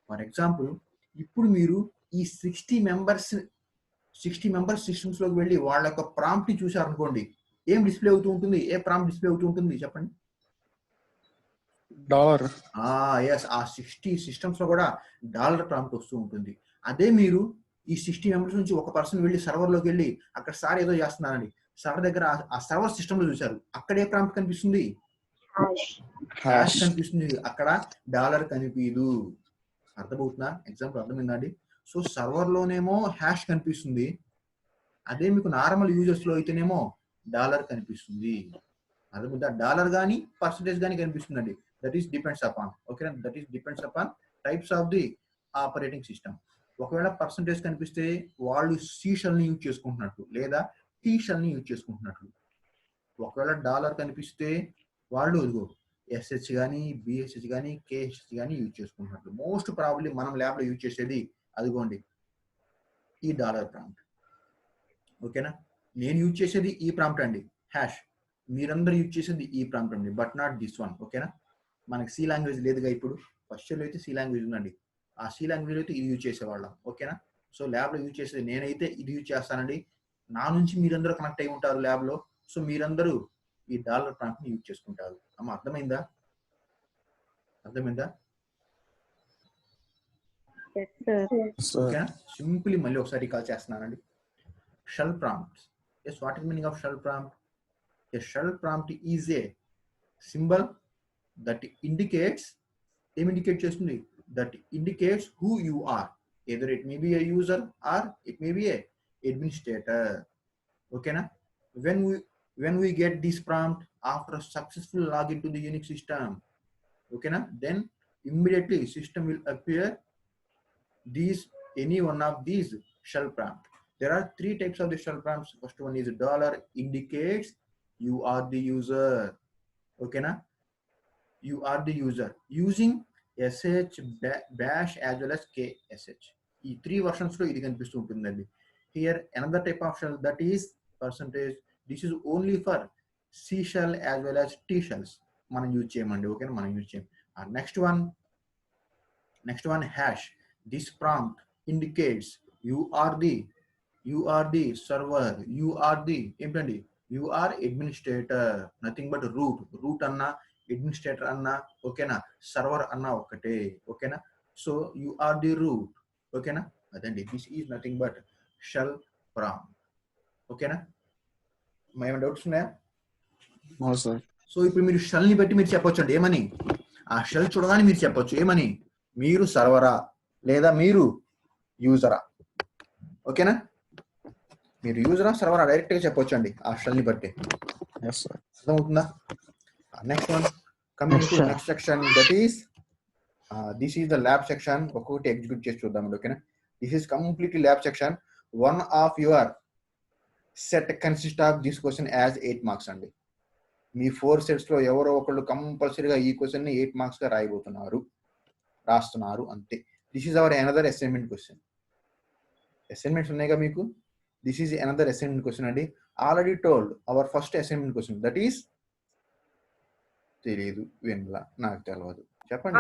ఫర్ ఎగ్జాంపుల్ ఇప్పుడు మీరు ఈ 60 మెంబర్స్ సిస్టమ్స్ లోకి వెళ్ళి వాళ్ళ యొక్క ప్రాంప్ట్ ని చూసారనుకోండి, ఏం డిస్ప్లే అవుతూ ఉంటుంది? ఏ ప్రాంప్ట్ డిస్ప్లే అవుతూ ఉంటుంది చెప్పండి? డాలర్. ఎస్, ఆ 60 సిస్టమ్స్ లో కూడా డాలర్ ప్రాంప్ట్ వస్తూ ఉంటుంది. అదే మీరు ఈ 60 మెంబర్స్ నుంచి ఒక పర్సన్ వెళ్ళి సర్వర్ లోకి వెళ్ళి అక్కడ సార్ ఏదో చేస్తున్నారండి, సర్వర్ దగ్గర ఆ సర్వర్ సిస్టమ్ లో చూశారు, అక్కడ ఏ ప్రాంప్ట్ కనిపిస్తుంది? హ్యాష్ కనిపిస్తుంది, అక్కడ డాలర్ కనిపించదు. అర్థమవుతుందా? ఎగ్జాంపుల్ అర్థమైందండి? సో సర్వర్ లోనేమో హ్యాష్ కనిపిస్తుంది, అదే మీకు నార్మల్ యూజర్స్ లో అయితేనేమో డాలర్ కనిపిస్తుంది. అర్థమవుతుందా? డాలర్ కానీ పర్సంటేజ్ కానీ కనిపిస్తుందండి. That is depends upon, okay, that is depends upon types of the operating system. ఒకవేళ పర్సంటేజ్ కనిపిస్తే వాళ్ళు సి షెల్ ని యూజ్ చేసుకుంటున్నట్లు లేదా టీ షెల్ ని యూజ్ చేసుకుంటున్నట్లు. ఒకవేళ ఒకవేళ డాలర్ కనిపిస్తే వాళ్ళు ఇదిగో ఎస్హెచ్ కానీ బిఎస్హెచ్ కానీ కేహెచ్ కానీ యూజ్ చేసుకుంటున్నట్లు. మోస్ట్ ప్రాబ్లీ మనం ల్యాబ్లో యూజ్ చేసేది అదిగోండి ఈ డాలర్ ప్రాంప్ట్. ఓకేనా, నేను యూజ్ చేసేది ఈ ప్రాంప్ట్ అండి, హ్యాష్. మీరందరూ యూజ్ చేసేది ఈ ప్రాంప్ట్ అండి, బట్ నాట్ దిస్ వన్. ఓకేనా, మనకి సి లాంగ్వేజ్ లేదుగా ఇప్పుడు. ఫస్ట్ ఇయర్లో అయితే సి లాంగ్వేజ్ ఉందండి, ఆ సి లాంగ్వేజ్ అయితే ఇది యూజ్ చేసేవాళ్ళం. ఓకేనా, సో ల్యాబ్లో యూజ్ చేసేది నేనైతే ఇది యూజ్ చేస్తానండి. నా నుంచి మీరందరూ కనెక్ట్ అయి ఉంటారు ల్యాబ్లో, సో మీరందరూ ఈ డాలర్ ప్రాంప్ట్ని యూజ్ చేసుకుంటారు. అమ్మ అర్థమైందా? అర్థమైందా? ఓకేనా, సింపుల్లీ మళ్ళీ ఒకసారి కాల్ చేస్తున్నానండి. Shell prompts. Yes, what is meaning of shell prompt? A shell prompt is a symbol that indicates, that indicates who you are. Either it may be a user or it may be a administrator. Okay na? When we get this prompt after a successful login to the Unix system, okay na, then immediately system will appear any one of these shell prompt. There are 3 types of the shell prompts. First one is $indicates you are the user. Okay na, you are the user using sh, bash as well as ksh. ఈ 3 versions లో ఇది కనిపిస్తూ ఉంటుందండి. Here another type of shell, that is percentage. This is only for C shell as well as T shells. మనం use చేయమండి. ఓకేనా, మనం use చేయం. Next one hash. This prompt indicates you are the server, you are the ఏంటండి, you are administrator, nothing but root అన్నా administrator అన్నా ఓకేనా, server అన్నా ఒకటే. ఓకేనా, so you are the root. ఓకేనా, అదండి, this is nothing but shell prompt. ఓకేనా, ఏమైనా డౌట్స్ ఉన్నాయా? సో ఇప్పుడు మీరు షెల్ ని బట్టి మీరు చెప్పొచ్చు అండి ఏమని. ఆ షెల్ చూడగానే మీరు చెప్పొచ్చు ఏమని, మీరు సర్వరా లేదా మీరు యూజరా. ఓకేనా, మీరు యూజరా సర్వరా డైరెక్ట్ గా చెప్పొచ్చు అండి ఆ షెల్ ని బట్టి. అర్థమవుతుందా? Next one, coming to next section, that is this is the lab section. ఒక్కొక్కటి ఎగ్జిక్యూట్ చేసి చూద్దామండి. ఓకేనా, this is completely lab section. One of your set consist of this question as 8 marks అండి. మీ 4 సెట్స్ లో ఎవరో ఒకళ్ళు కంపల్సరీగా ఈ క్వశ్చన్ ని 8 మార్క్స్ గా రాస్తున్నారు అంతే. This is our another assignment question. Assignments ఉన్నాయిగా మీకు. This is another assignment question అండి. Already told our first assignment question, that is తెలియదు, వినలా, నాకు తెలియదు, చెప్పండి.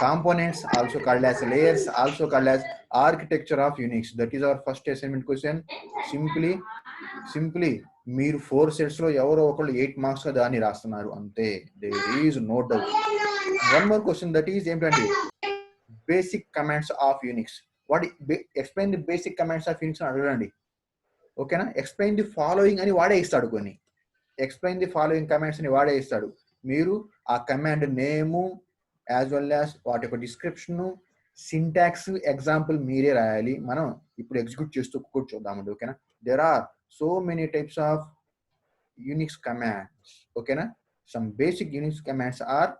Components also called as layers, also called as architecture of Unix. That is our first assignment question. Simply మీరు 4 sets లో ఎవరో ఒకళ్ళు 8 మార్క్స్ గా దాన్ని రాస్తున్నారు అంతే. There is no doubt. One more question, that is ఏంటంటే basic commands of Unix. Explain the basic commands of Unix అని అడగండి. ఓకేనా, explain the following అని వాడే ఇస్తాడు. కొన్ని explain the following commands అని వాడే ఇస్తాడు. మీరు ఆ కమాండ్ నేము యాజ్ వెల్ యాజ్ వాటి యొక్క డిస్క్రిప్షన్, సింటాక్స్, ఎగ్జాంపుల్ మీరే రాయాలి. మనం ఇప్పుడు ఎగ్జిక్యూట్ చేస్తూ కూడా చూద్దామండి. ఓకేనా, there are so many types of Unix commands. ఓకేనా, some basic Unix commands are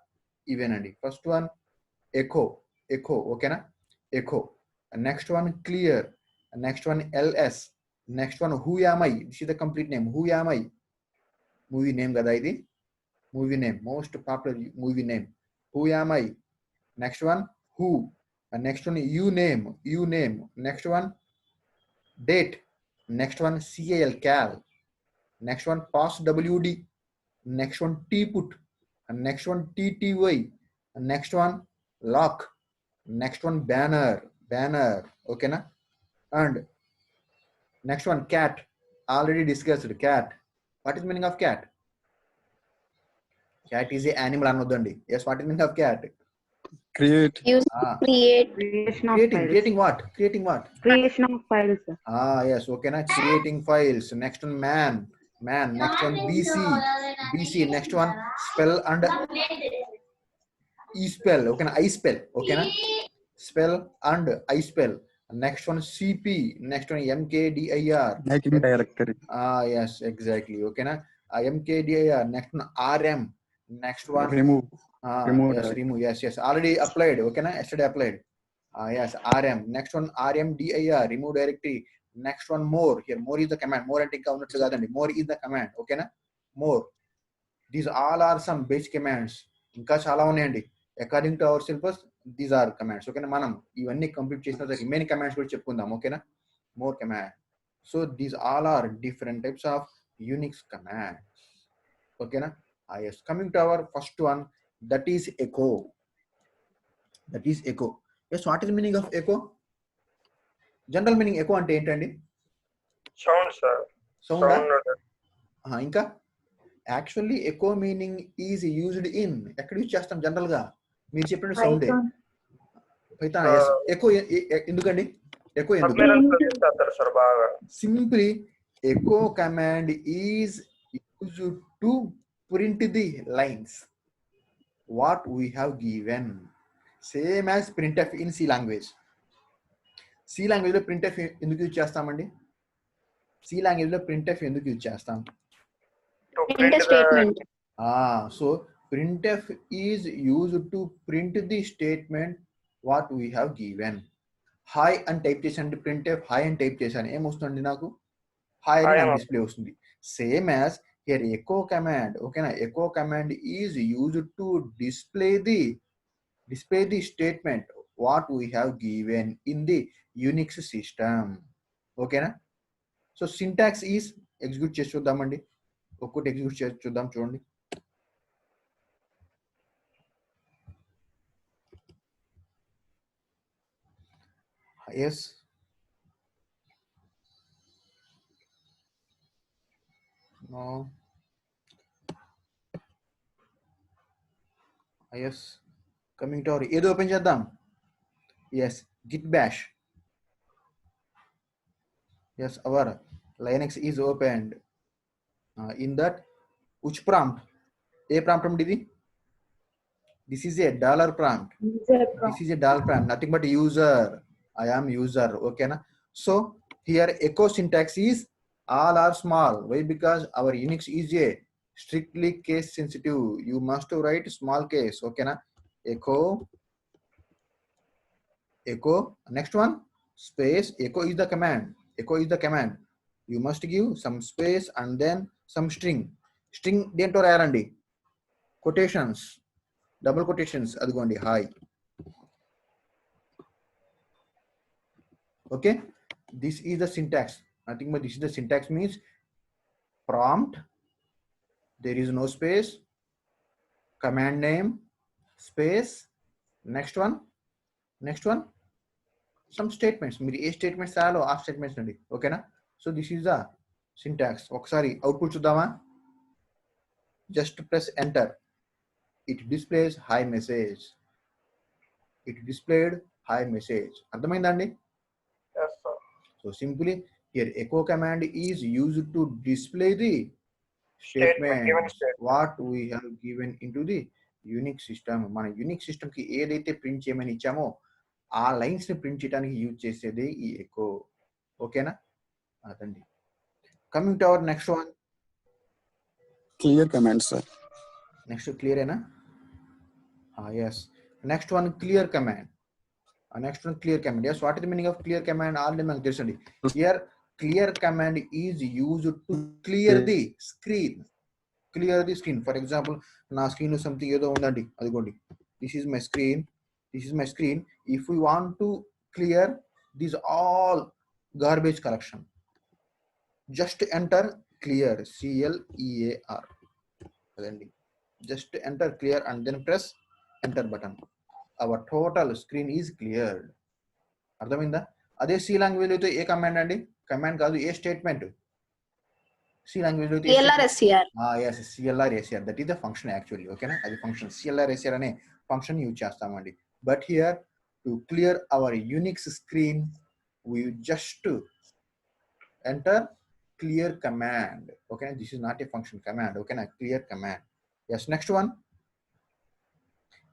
ఇవేనండి. First one echo. ఓకేనా, echo. Next one clear. Next one ls. Next one who am I. This is the complete name. who am I, movie name కదా ఇది, movie name, most popular movie name. who am I. Next one who. Next one you name. Next one date. Next one cal. Next one passwd. Next one tput. And next one tty. And next one lock. Next one banner. Okay na. And next one cat. Already discussed cat. What is the meaning of cat? Cat is a animal anodandi. Yes, what is the meaning of cat? Create. Creating what? Creation of files. Yes, okay na, creating files. Next one man. Next one bc. Next one spell and e-spell. Okay na, I-spell. Okay na, spell and I-spell. Next one cp. Next one mkdir. Making directory. Yes, exactly. Okay na, mkdir. Next one rm. Next one Remove. remove. Yes, already applied. Okay na, yesterday applied. Yes, rm. Next one rmdir, remove directory. Next one more. Here more is the command. More అంటే ఇంకా ఉన్నట్లు కాదండి, more is the command. ఓకేనా, more. These all are some basic commands. ఇంకా చాలా ఉన్నాయండి. According to our syllabus these are commands. ఓకేనా, మనం ఇవన్నీ కంప్లీట్ చేసిన తర్వాత రిమైనింగ్ కమాండ్స్ కూడా చెప్పుకుందాం. ఓకేనా, more command. So these all are different types of Unix commands. ఓకేనా, yes. Coming to our first one, that is echo. That is echo. Yes, what is the meaning of echo? General meaning echo అంటే ఏంటండి? Sound sir. Sound. ఇంకా actually echo meaning is used in, ఎక్కడ use చేస్తాం general గా? మీరు చెప్పిన sound Python. Echo ఎందుకండి? Echo ఎందుకు? Simply echo command is used to print the lines what we have given, same as printf in C language. C language లో printf ఎందుకు use చేస్తామండి? C language లో printf ఎందుకు యూజ్ చేస్తాం? Print a statement. So printf is used to print the statement what we have given. hi అని type చేశాను, printf hi అని type చేశాను, ఏమొస్తుంది నాకు? hi అని నాకు డిస్ప్లే వస్తుంది. Same as here echo command. Okay na, echo command is used to display the statement what we have given in the Unix system. Okay na, so syntax is execute చేసి చూద్దామండి. ఒక్కటి execute చేసి చూద్దాం. చూడండి, yes, no, yes. Coming to our ఏదో open చేద్దాం. yes, git bash. yes, our Linux is opened. In that which prompt? A prompt ఇది? this is a dollar prompt. This is a dollar prompt, nothing but user. I am user. Okay na, so here echo syntax is all are small. Why? Because our Unix is a strictly case sensitive. You must write small case. Okay na, echo. Next one, space. Echo is the command. You must give some space and then some string దేంట్లో రాయాలండి? quotations, double quotations. అదిగోండి, hi. okay, this is the syntax. Nothing but this is the syntax means prompt, there is no space, command name, space, next one, some statements. మీరు ఏ statements రాయాలో ఆ statements అండి. ఓకేనా, so this is the syntax. ఒకసారి output చూద్దామా? Just press enter. It displays hi message. It displayed hi message. అర్థమైందా అండి? So simply here echo command is used to display the statement what we have given into the Unix system. మన Unix system కి ఏదైతే print చేయమని ఇచ్చామో ఆ lines ని print చేయడానికి యూజ్ చేసేది ఈ ఎకో. ఓకేనా, అదండి. Coming to our next one, clear command sir. Next clear ఏనా? yes. Next one clear command. yes, what is the meaning of clear command? Already మనకు తెలుసండి. Here clear command is used to clear the screen. For example, నా screen లో something ఏదో ఉందండి, అదిగోండి, this is my screen. If we want to clear this all garbage collection, just enter clear, CLEAR. just enter clear and then press enter button. Our total screen is cleared. అర్థమైందా? అదే C language అయితే ఏ command అండి? Command కాదు, ఏ statement? C language అయితే yes, CLR/SCR. That is the function actually. ఓకేనా, అది function. CLR/SCR అనే function use చేస్తామండి. But here to clear our Unix screen, we just enter clear command. Okay, this is not a function command. Okay, na, clear command. Yes, next one,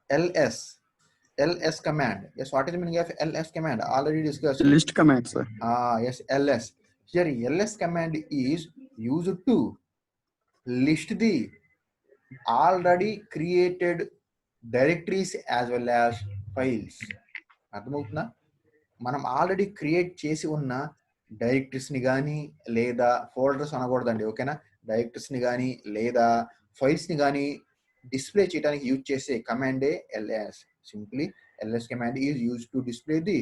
ls command. Yes, what is the meaning of ls command? Already discussed. List command sir. Yes, ls. Here ls command is used to list the already created directories as well as files. అర్థమవుతుందా? మనం already create చేసి ఉన్న directories ని కానీ లేదా folders అనకూడదండి, ఓకేనా. Directories ని కానీ లేదా ఫైల్స్ ని కానీ డిస్ప్లే చేయడానికి యూజ్ చేసే కమాండే ls. Simply ls command is used to display the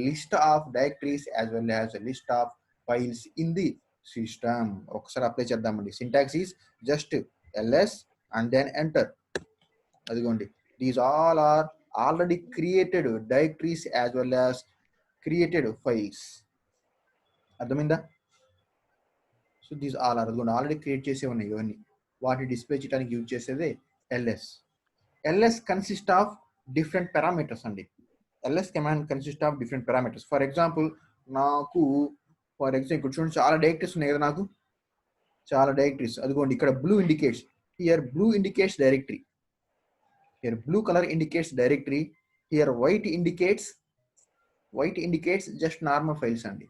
list of directories as well as a list of files in the system. ఒకసారి అప్లై చేద్దామండి. Syntax is just ls and then enter. అదిగోండి, these all are already created directories as well as created files. అర్థమైందా? So these all are అదిగోండి already create చేసే ఉన్నాయి ఇవన్నీ. వాటిని display చేయడానికి యూజ్ చేసేదే ls. ls consist of different parameters అండి. ls command consist of different parameters. For example ఇక్కడ చూడండి, చాలా డైరెక్టరీస్ ఉన్నాయి కదా, నాకు చాలా డైరెక్టరీస్. అదిగోండి ఇక్కడ blue indicates, here blue indicates directory, here blue colour indicates directory, here white indicates just normal files అండి.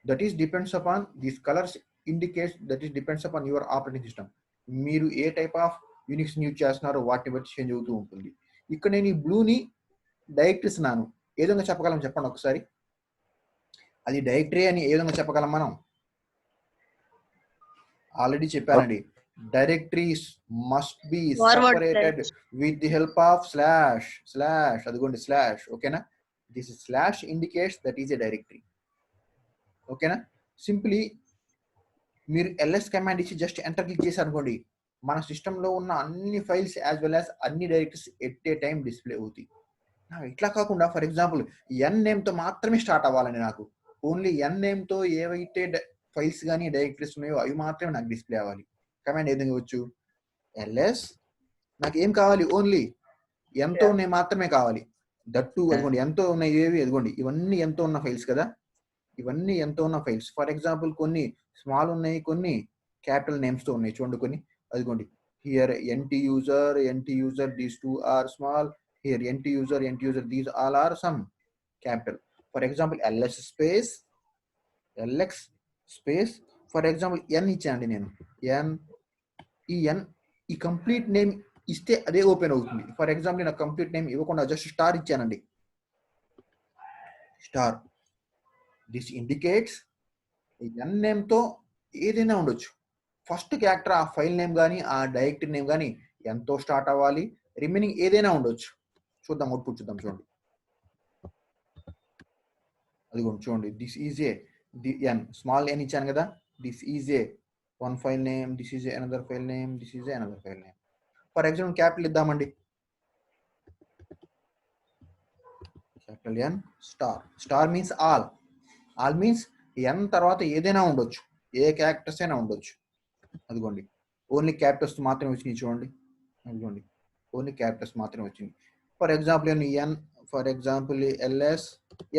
That is depends upon these colors indicates that is depends upon your operating system. మీరు ఏ type of Unix use చేస్తున్నారో వాటిని బట్టి change అవుతూ ఉంటుంది. ఇక్కడ నేను ఈ బ్లూని డైరెక్టరీస్ నాను ఏ విధంగా చెప్పగలం చెప్పండి ఒకసారి. అది డైరెక్టరీ అని ఏ విధంగా చెప్పగలం మనం? ఆల్రెడీ చెప్పానండి, directories must be separated with the help of slash. అదిగోండి స్లాష్, ఓకేనా. This slash indicates that is a directory, ఓకేనా. సింప్లీ మీరు ls కమాండ్ ఇచ్చి జస్ట్ ఎంటర్ క్లిక్ చేశారు అనుకోండి, మన సిస్టంలో ఉన్న అన్ని ఫైల్స్ యాజ్ వెల్ యాజ్ అన్ని directories at a time display అవుతాయి. ఇట్లా కాకుండా ఫర్ ఎగ్జాంపుల్ n నేమ్తో మాత్రమే స్టార్ట్ అవ్వాలని, నాకు ఓన్లీ n నేమ్తో ఏవైతే ఫైల్స్ కానీ డైరెక్టరీస్ ఉన్నాయో అవి మాత్రమే నాకు డిస్ప్లే అవ్వాలి. కమాండ్ ఏ విధంగా వచ్చు? ls నాకు ఏం కావాలి? ఓన్లీ ఎంతో ఉన్నాయి మాత్రమే కావాలి. దట్టు అదిగోండి ఎంతో ఉన్నాయి ఏవి, అదిగోండి ఇవన్నీ ఎంతో ఉన్న ఫైల్స్ కదా, ఇవన్నీ ఎంతో ఉన్న ఫైల్స్. ఫర్ ఎగ్జాంపుల్ కొన్ని స్మాల్ ఉన్నాయి, కొన్ని క్యాపిటల్ నేమ్స్ తో ఉన్నాయి. చూడండి కొన్ని, అదిగోండి here nt user these two are small, here nt user these all are some capital. For example ls space for example n ఇచ్చానండి నేను, n ఈ కంప్లీట్ నేమ్ ఇస్తే అదే ఓపెన్ అవుతుంది. ఫర్ ఎగ్జాంపుల్ నాకు కంప్లీట్ నేమ్ ఇవ్వకుండా జస్ట్ స్టార్ ఇచ్చానండి, star. This indicates n నేమ్తో ఏదైనా ఉండొచ్చు. ఫస్ట్ క్యారెక్టర్ ఆ ఫైల్ నేమ్ కానీ ఆ డైరెక్టరీ నేమ్ కానీ ఎంతో స్టార్ట్ అవ్వాలి, రిమైనింగ్ ఏదైనా ఉండొచ్చు. చూద్దాం, అవుట్పుట్ చూద్దాం. చూడండి, అదిగోండి చూడండి, this is a n small n ఇచ్చాను కదా, this is a one file name, this is another file name, this is another file name. For example capital ఇద్దామండి, capital n star means all means n తర్వాత ఏదైనా ఉండొచ్చు, ఏ characters అయినా ఉండొచ్చు. అదిగోండి only characters మాత్రమే వచ్చినాయి. చూడండి, అదిగోండి ఓన్లీ క్యారెక్టర్స్ మాత్రమే వచ్చింది. ఫర్ ఎగ్జాంపుల్ నేను ఫర్ ఎగ్జాంపుల్ ls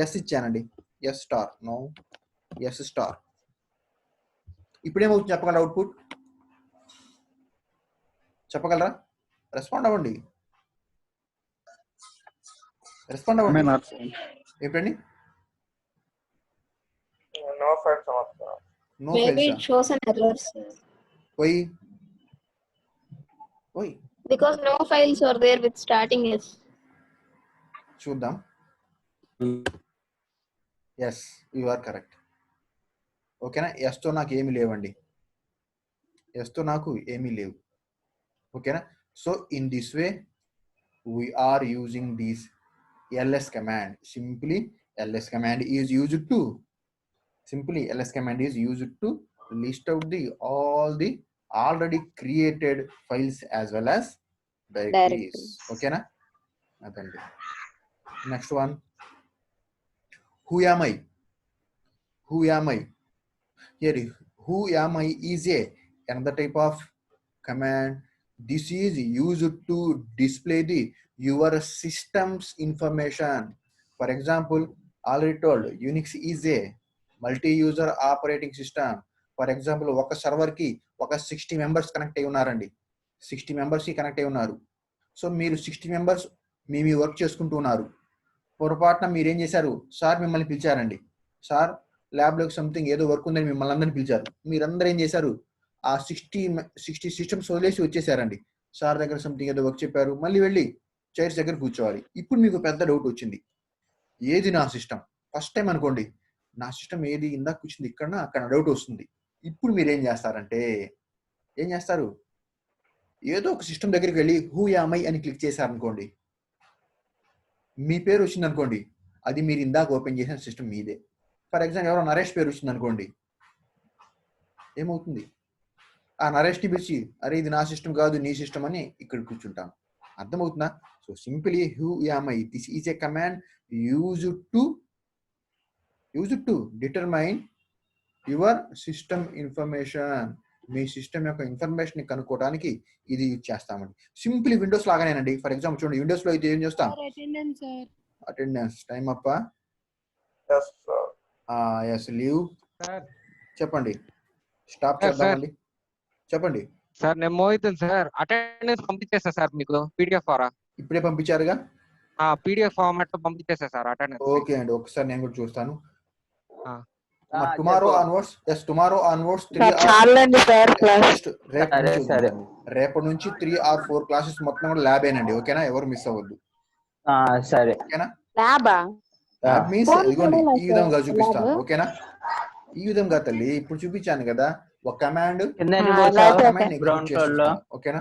s ఇచ్చానండి, s స్టార్. ఇప్పుడేమవుతుంది చెప్పగలరా? అవుట్పుట్ చెప్పగలరా? రెస్పాండ్ అవ్వండి. ఏంటండి? No files. No Maybe files. it shows an error, sir. Why? Because no files are there with starting s. చూద్దాం. Yes, you are correct. ఓకేనా, ఎస్తో నాకు ఏమీ లేవండి, ఎస్తో నాకు ఏమీ లేవు. ఓకేనా. So in this way we are using this ls command. Simply ls command is used to list out all the already created files as well as directories. ఓకేనా, అదండి. Next one, who am I? Here who am I is another type of command. This is used to display your system's information. For example, already told Unix is a multi-user operating system. For example, ఒక server కి ఒక 60 members connect అయి ఉన్నారండి, 60 members కి connect అయి ఉన్నారు. So మీరు 60 members మీ work చేసుకుంటూ ఉన్నారు. పొరపాటున మీరు ఏం చేశారు? సార్ మిమ్మల్ని పిలిచారండి, సార్ ల్యాబ్లోకి సంథింగ్ ఏదో వర్క్ ఉందని మిమ్మల్ని అందరినీ పిలిచారు. మీరందరూ ఏం చేశారు? ఆ 60 సిస్టమ్స్ వదిలేసి వచ్చేసారండి. సార్ దగ్గర సంథింగ్ ఏదో వర్క్ చెప్పారు, మళ్ళీ వెళ్ళి చైర్స్ దగ్గర కూర్చోవాలి. ఇప్పుడు మీకు పెద్ద డౌట్ వచ్చింది, ఏది నా సిస్టమ్? ఫస్ట్ టైం అనుకోండి, నా సిస్టమ్ ఏది ఇందాక కూర్చుంది ఇక్కడ అక్కడ డౌట్ వస్తుంది. ఇప్పుడు మీరు ఏం చేస్తారంటే ఏదో ఒక సిస్టమ్ దగ్గరికి వెళ్ళి హూ యామ్ ఐ అని క్లిక్ చేశారనుకోండి, మీ పేరు వచ్చింది అనుకోండి, అది మీరు ఇందాక ఓపెన్ చేసిన సిస్టమ్ మీదే. ఫర్ ఎగ్జాంపుల్ ఎవరో నరేష్ పేరు వచ్చింది అనుకోండి, ఏమవుతుంది? ఆ నరేష్ని పిలిచి అరే ఇది నా సిస్టమ్ కాదు నీ సిస్టమ్ అని ఇక్కడ కూర్చుంటాం. అర్థమవుతుందా? So simply who am I, this is a command used to determine your system information. మీ సిస్టమ్ యొక్క ఇన్ఫర్మేషన్ ని కనుక్కోవడానికి ఇది యూజ్ చేస్తామండి. సింపుల్ విండోస్ లాగానేనండి. ఫర్ ఎగ్జాంపుల్ చూడండి, విండోస్ లో అయితే ఏం చేస్తాం? Attendance, time up, yes leave, చెప్పండి, స్టాప్ చేద్దామండి, చెప్పండి సార్. నేను మోహితున్ సార్, అటెండెన్స్ పంపించేస్తా సార్ మీకు పీడిఎఫ్ ద్వారా. ఇప్పుడే పంపించారుగా? పీడిఎఫ్ ఫార్మాట్ లో పంపించేస్తా సార్ అటెండెన్స్. ఓకే అండి, ఒకసారి నేను కూడా చూస్తాను. టుమారో ఆన్వర్డ్స్, టుమారో ఆన్వర్డ్స్ రేపటి నుంచి 3 or 4 క్లాసెస్ మొత్తం కూడా ల్యాబ్ ఏనండి. ఓకేనా? ఎవరు మిస్ అవ్వద్దు. సరే. ఓకేనా? ల్యాబ్ మీన్స్ ఇదిగోండి ఈ విధంగా చూపిస్తాను. ఓకేనా? ఈ విధంగా తల్లి ఇప్పుడు చూపించాను కదా, ఒక కమాండ్. ఓకేనా?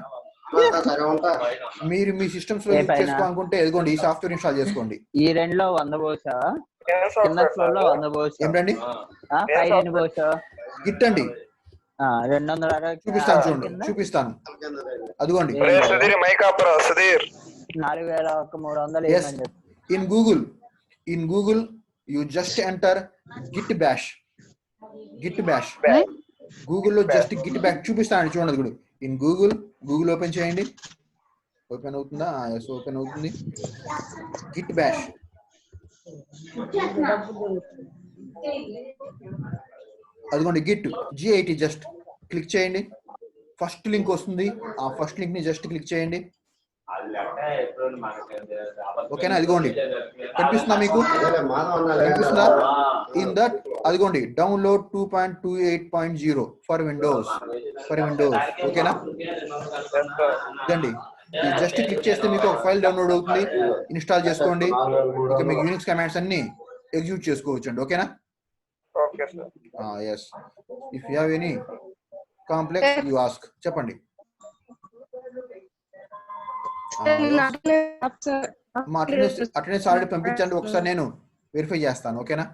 మీరు మీ సిస్టమ్స్ లో యూజ్ చేసుకోవాలనుకుంటే ఎదుగోండి ఈ సాఫ్ట్వేర్ ఇన్స్టాల్ చేసుకోండి. ఈ రెండులో 100 పోసా, కింద ఫ్లోర్ లో 100 పోసా. ఏంటండి? పైన పోసా గిట్ అండి, 260 చూపిస్తాను చూడండి, చూపిస్తాను. అదిగోండి 4300. In Google you just enter Git bash. గూగుల్లో జస్ట్ గిట్ బ్యాష్ చూపిస్తాను చూడండి. కూడా ఇన్ గూగుల్ ఓపెన్ చేయండి. ఓపెన్ అవుతుందా? ఎస్, ఓపెన్ అవుతుంది. గిట్ బ్యాష్, అదిగోండి గిట్ GIT, జస్ట్ క్లిక్ చేయండి. ఫస్ట్ లింక్ వస్తుంది, ఆ ఫస్ట్ లింక్ ని జస్ట్ క్లిక్ చేయండి. ఓకేనా? అదిగోండి కనిపిస్తుందా మీకు? కనిపిస్తుందా? ఇన్ దట్ అదిగోండి డౌన్లోడ్ 2.28.0 ఫర్ విండోస్. ఓకేనా? ఇదండి, జస్ట్ క్లిక్ చేస్తే మీకు ఒక ఫైల్ డౌన్లోడ్ అవుతుంది. ఇన్స్టాల్ చేసుకోండి. ఇక మీకు యూనిక్స్ కమాండ్స్ అన్ని ఎగ్జిక్యూట్ చేసుకోవచ్చు అండి. ఓకేనా? Yes, if you have any complex you ask. చెప్పండి. అటెండెన్స్ ఆల్రెడీ పంపించండి, ఒకసారి నేను వెరిఫై చేస్తాను. ఓకేనా?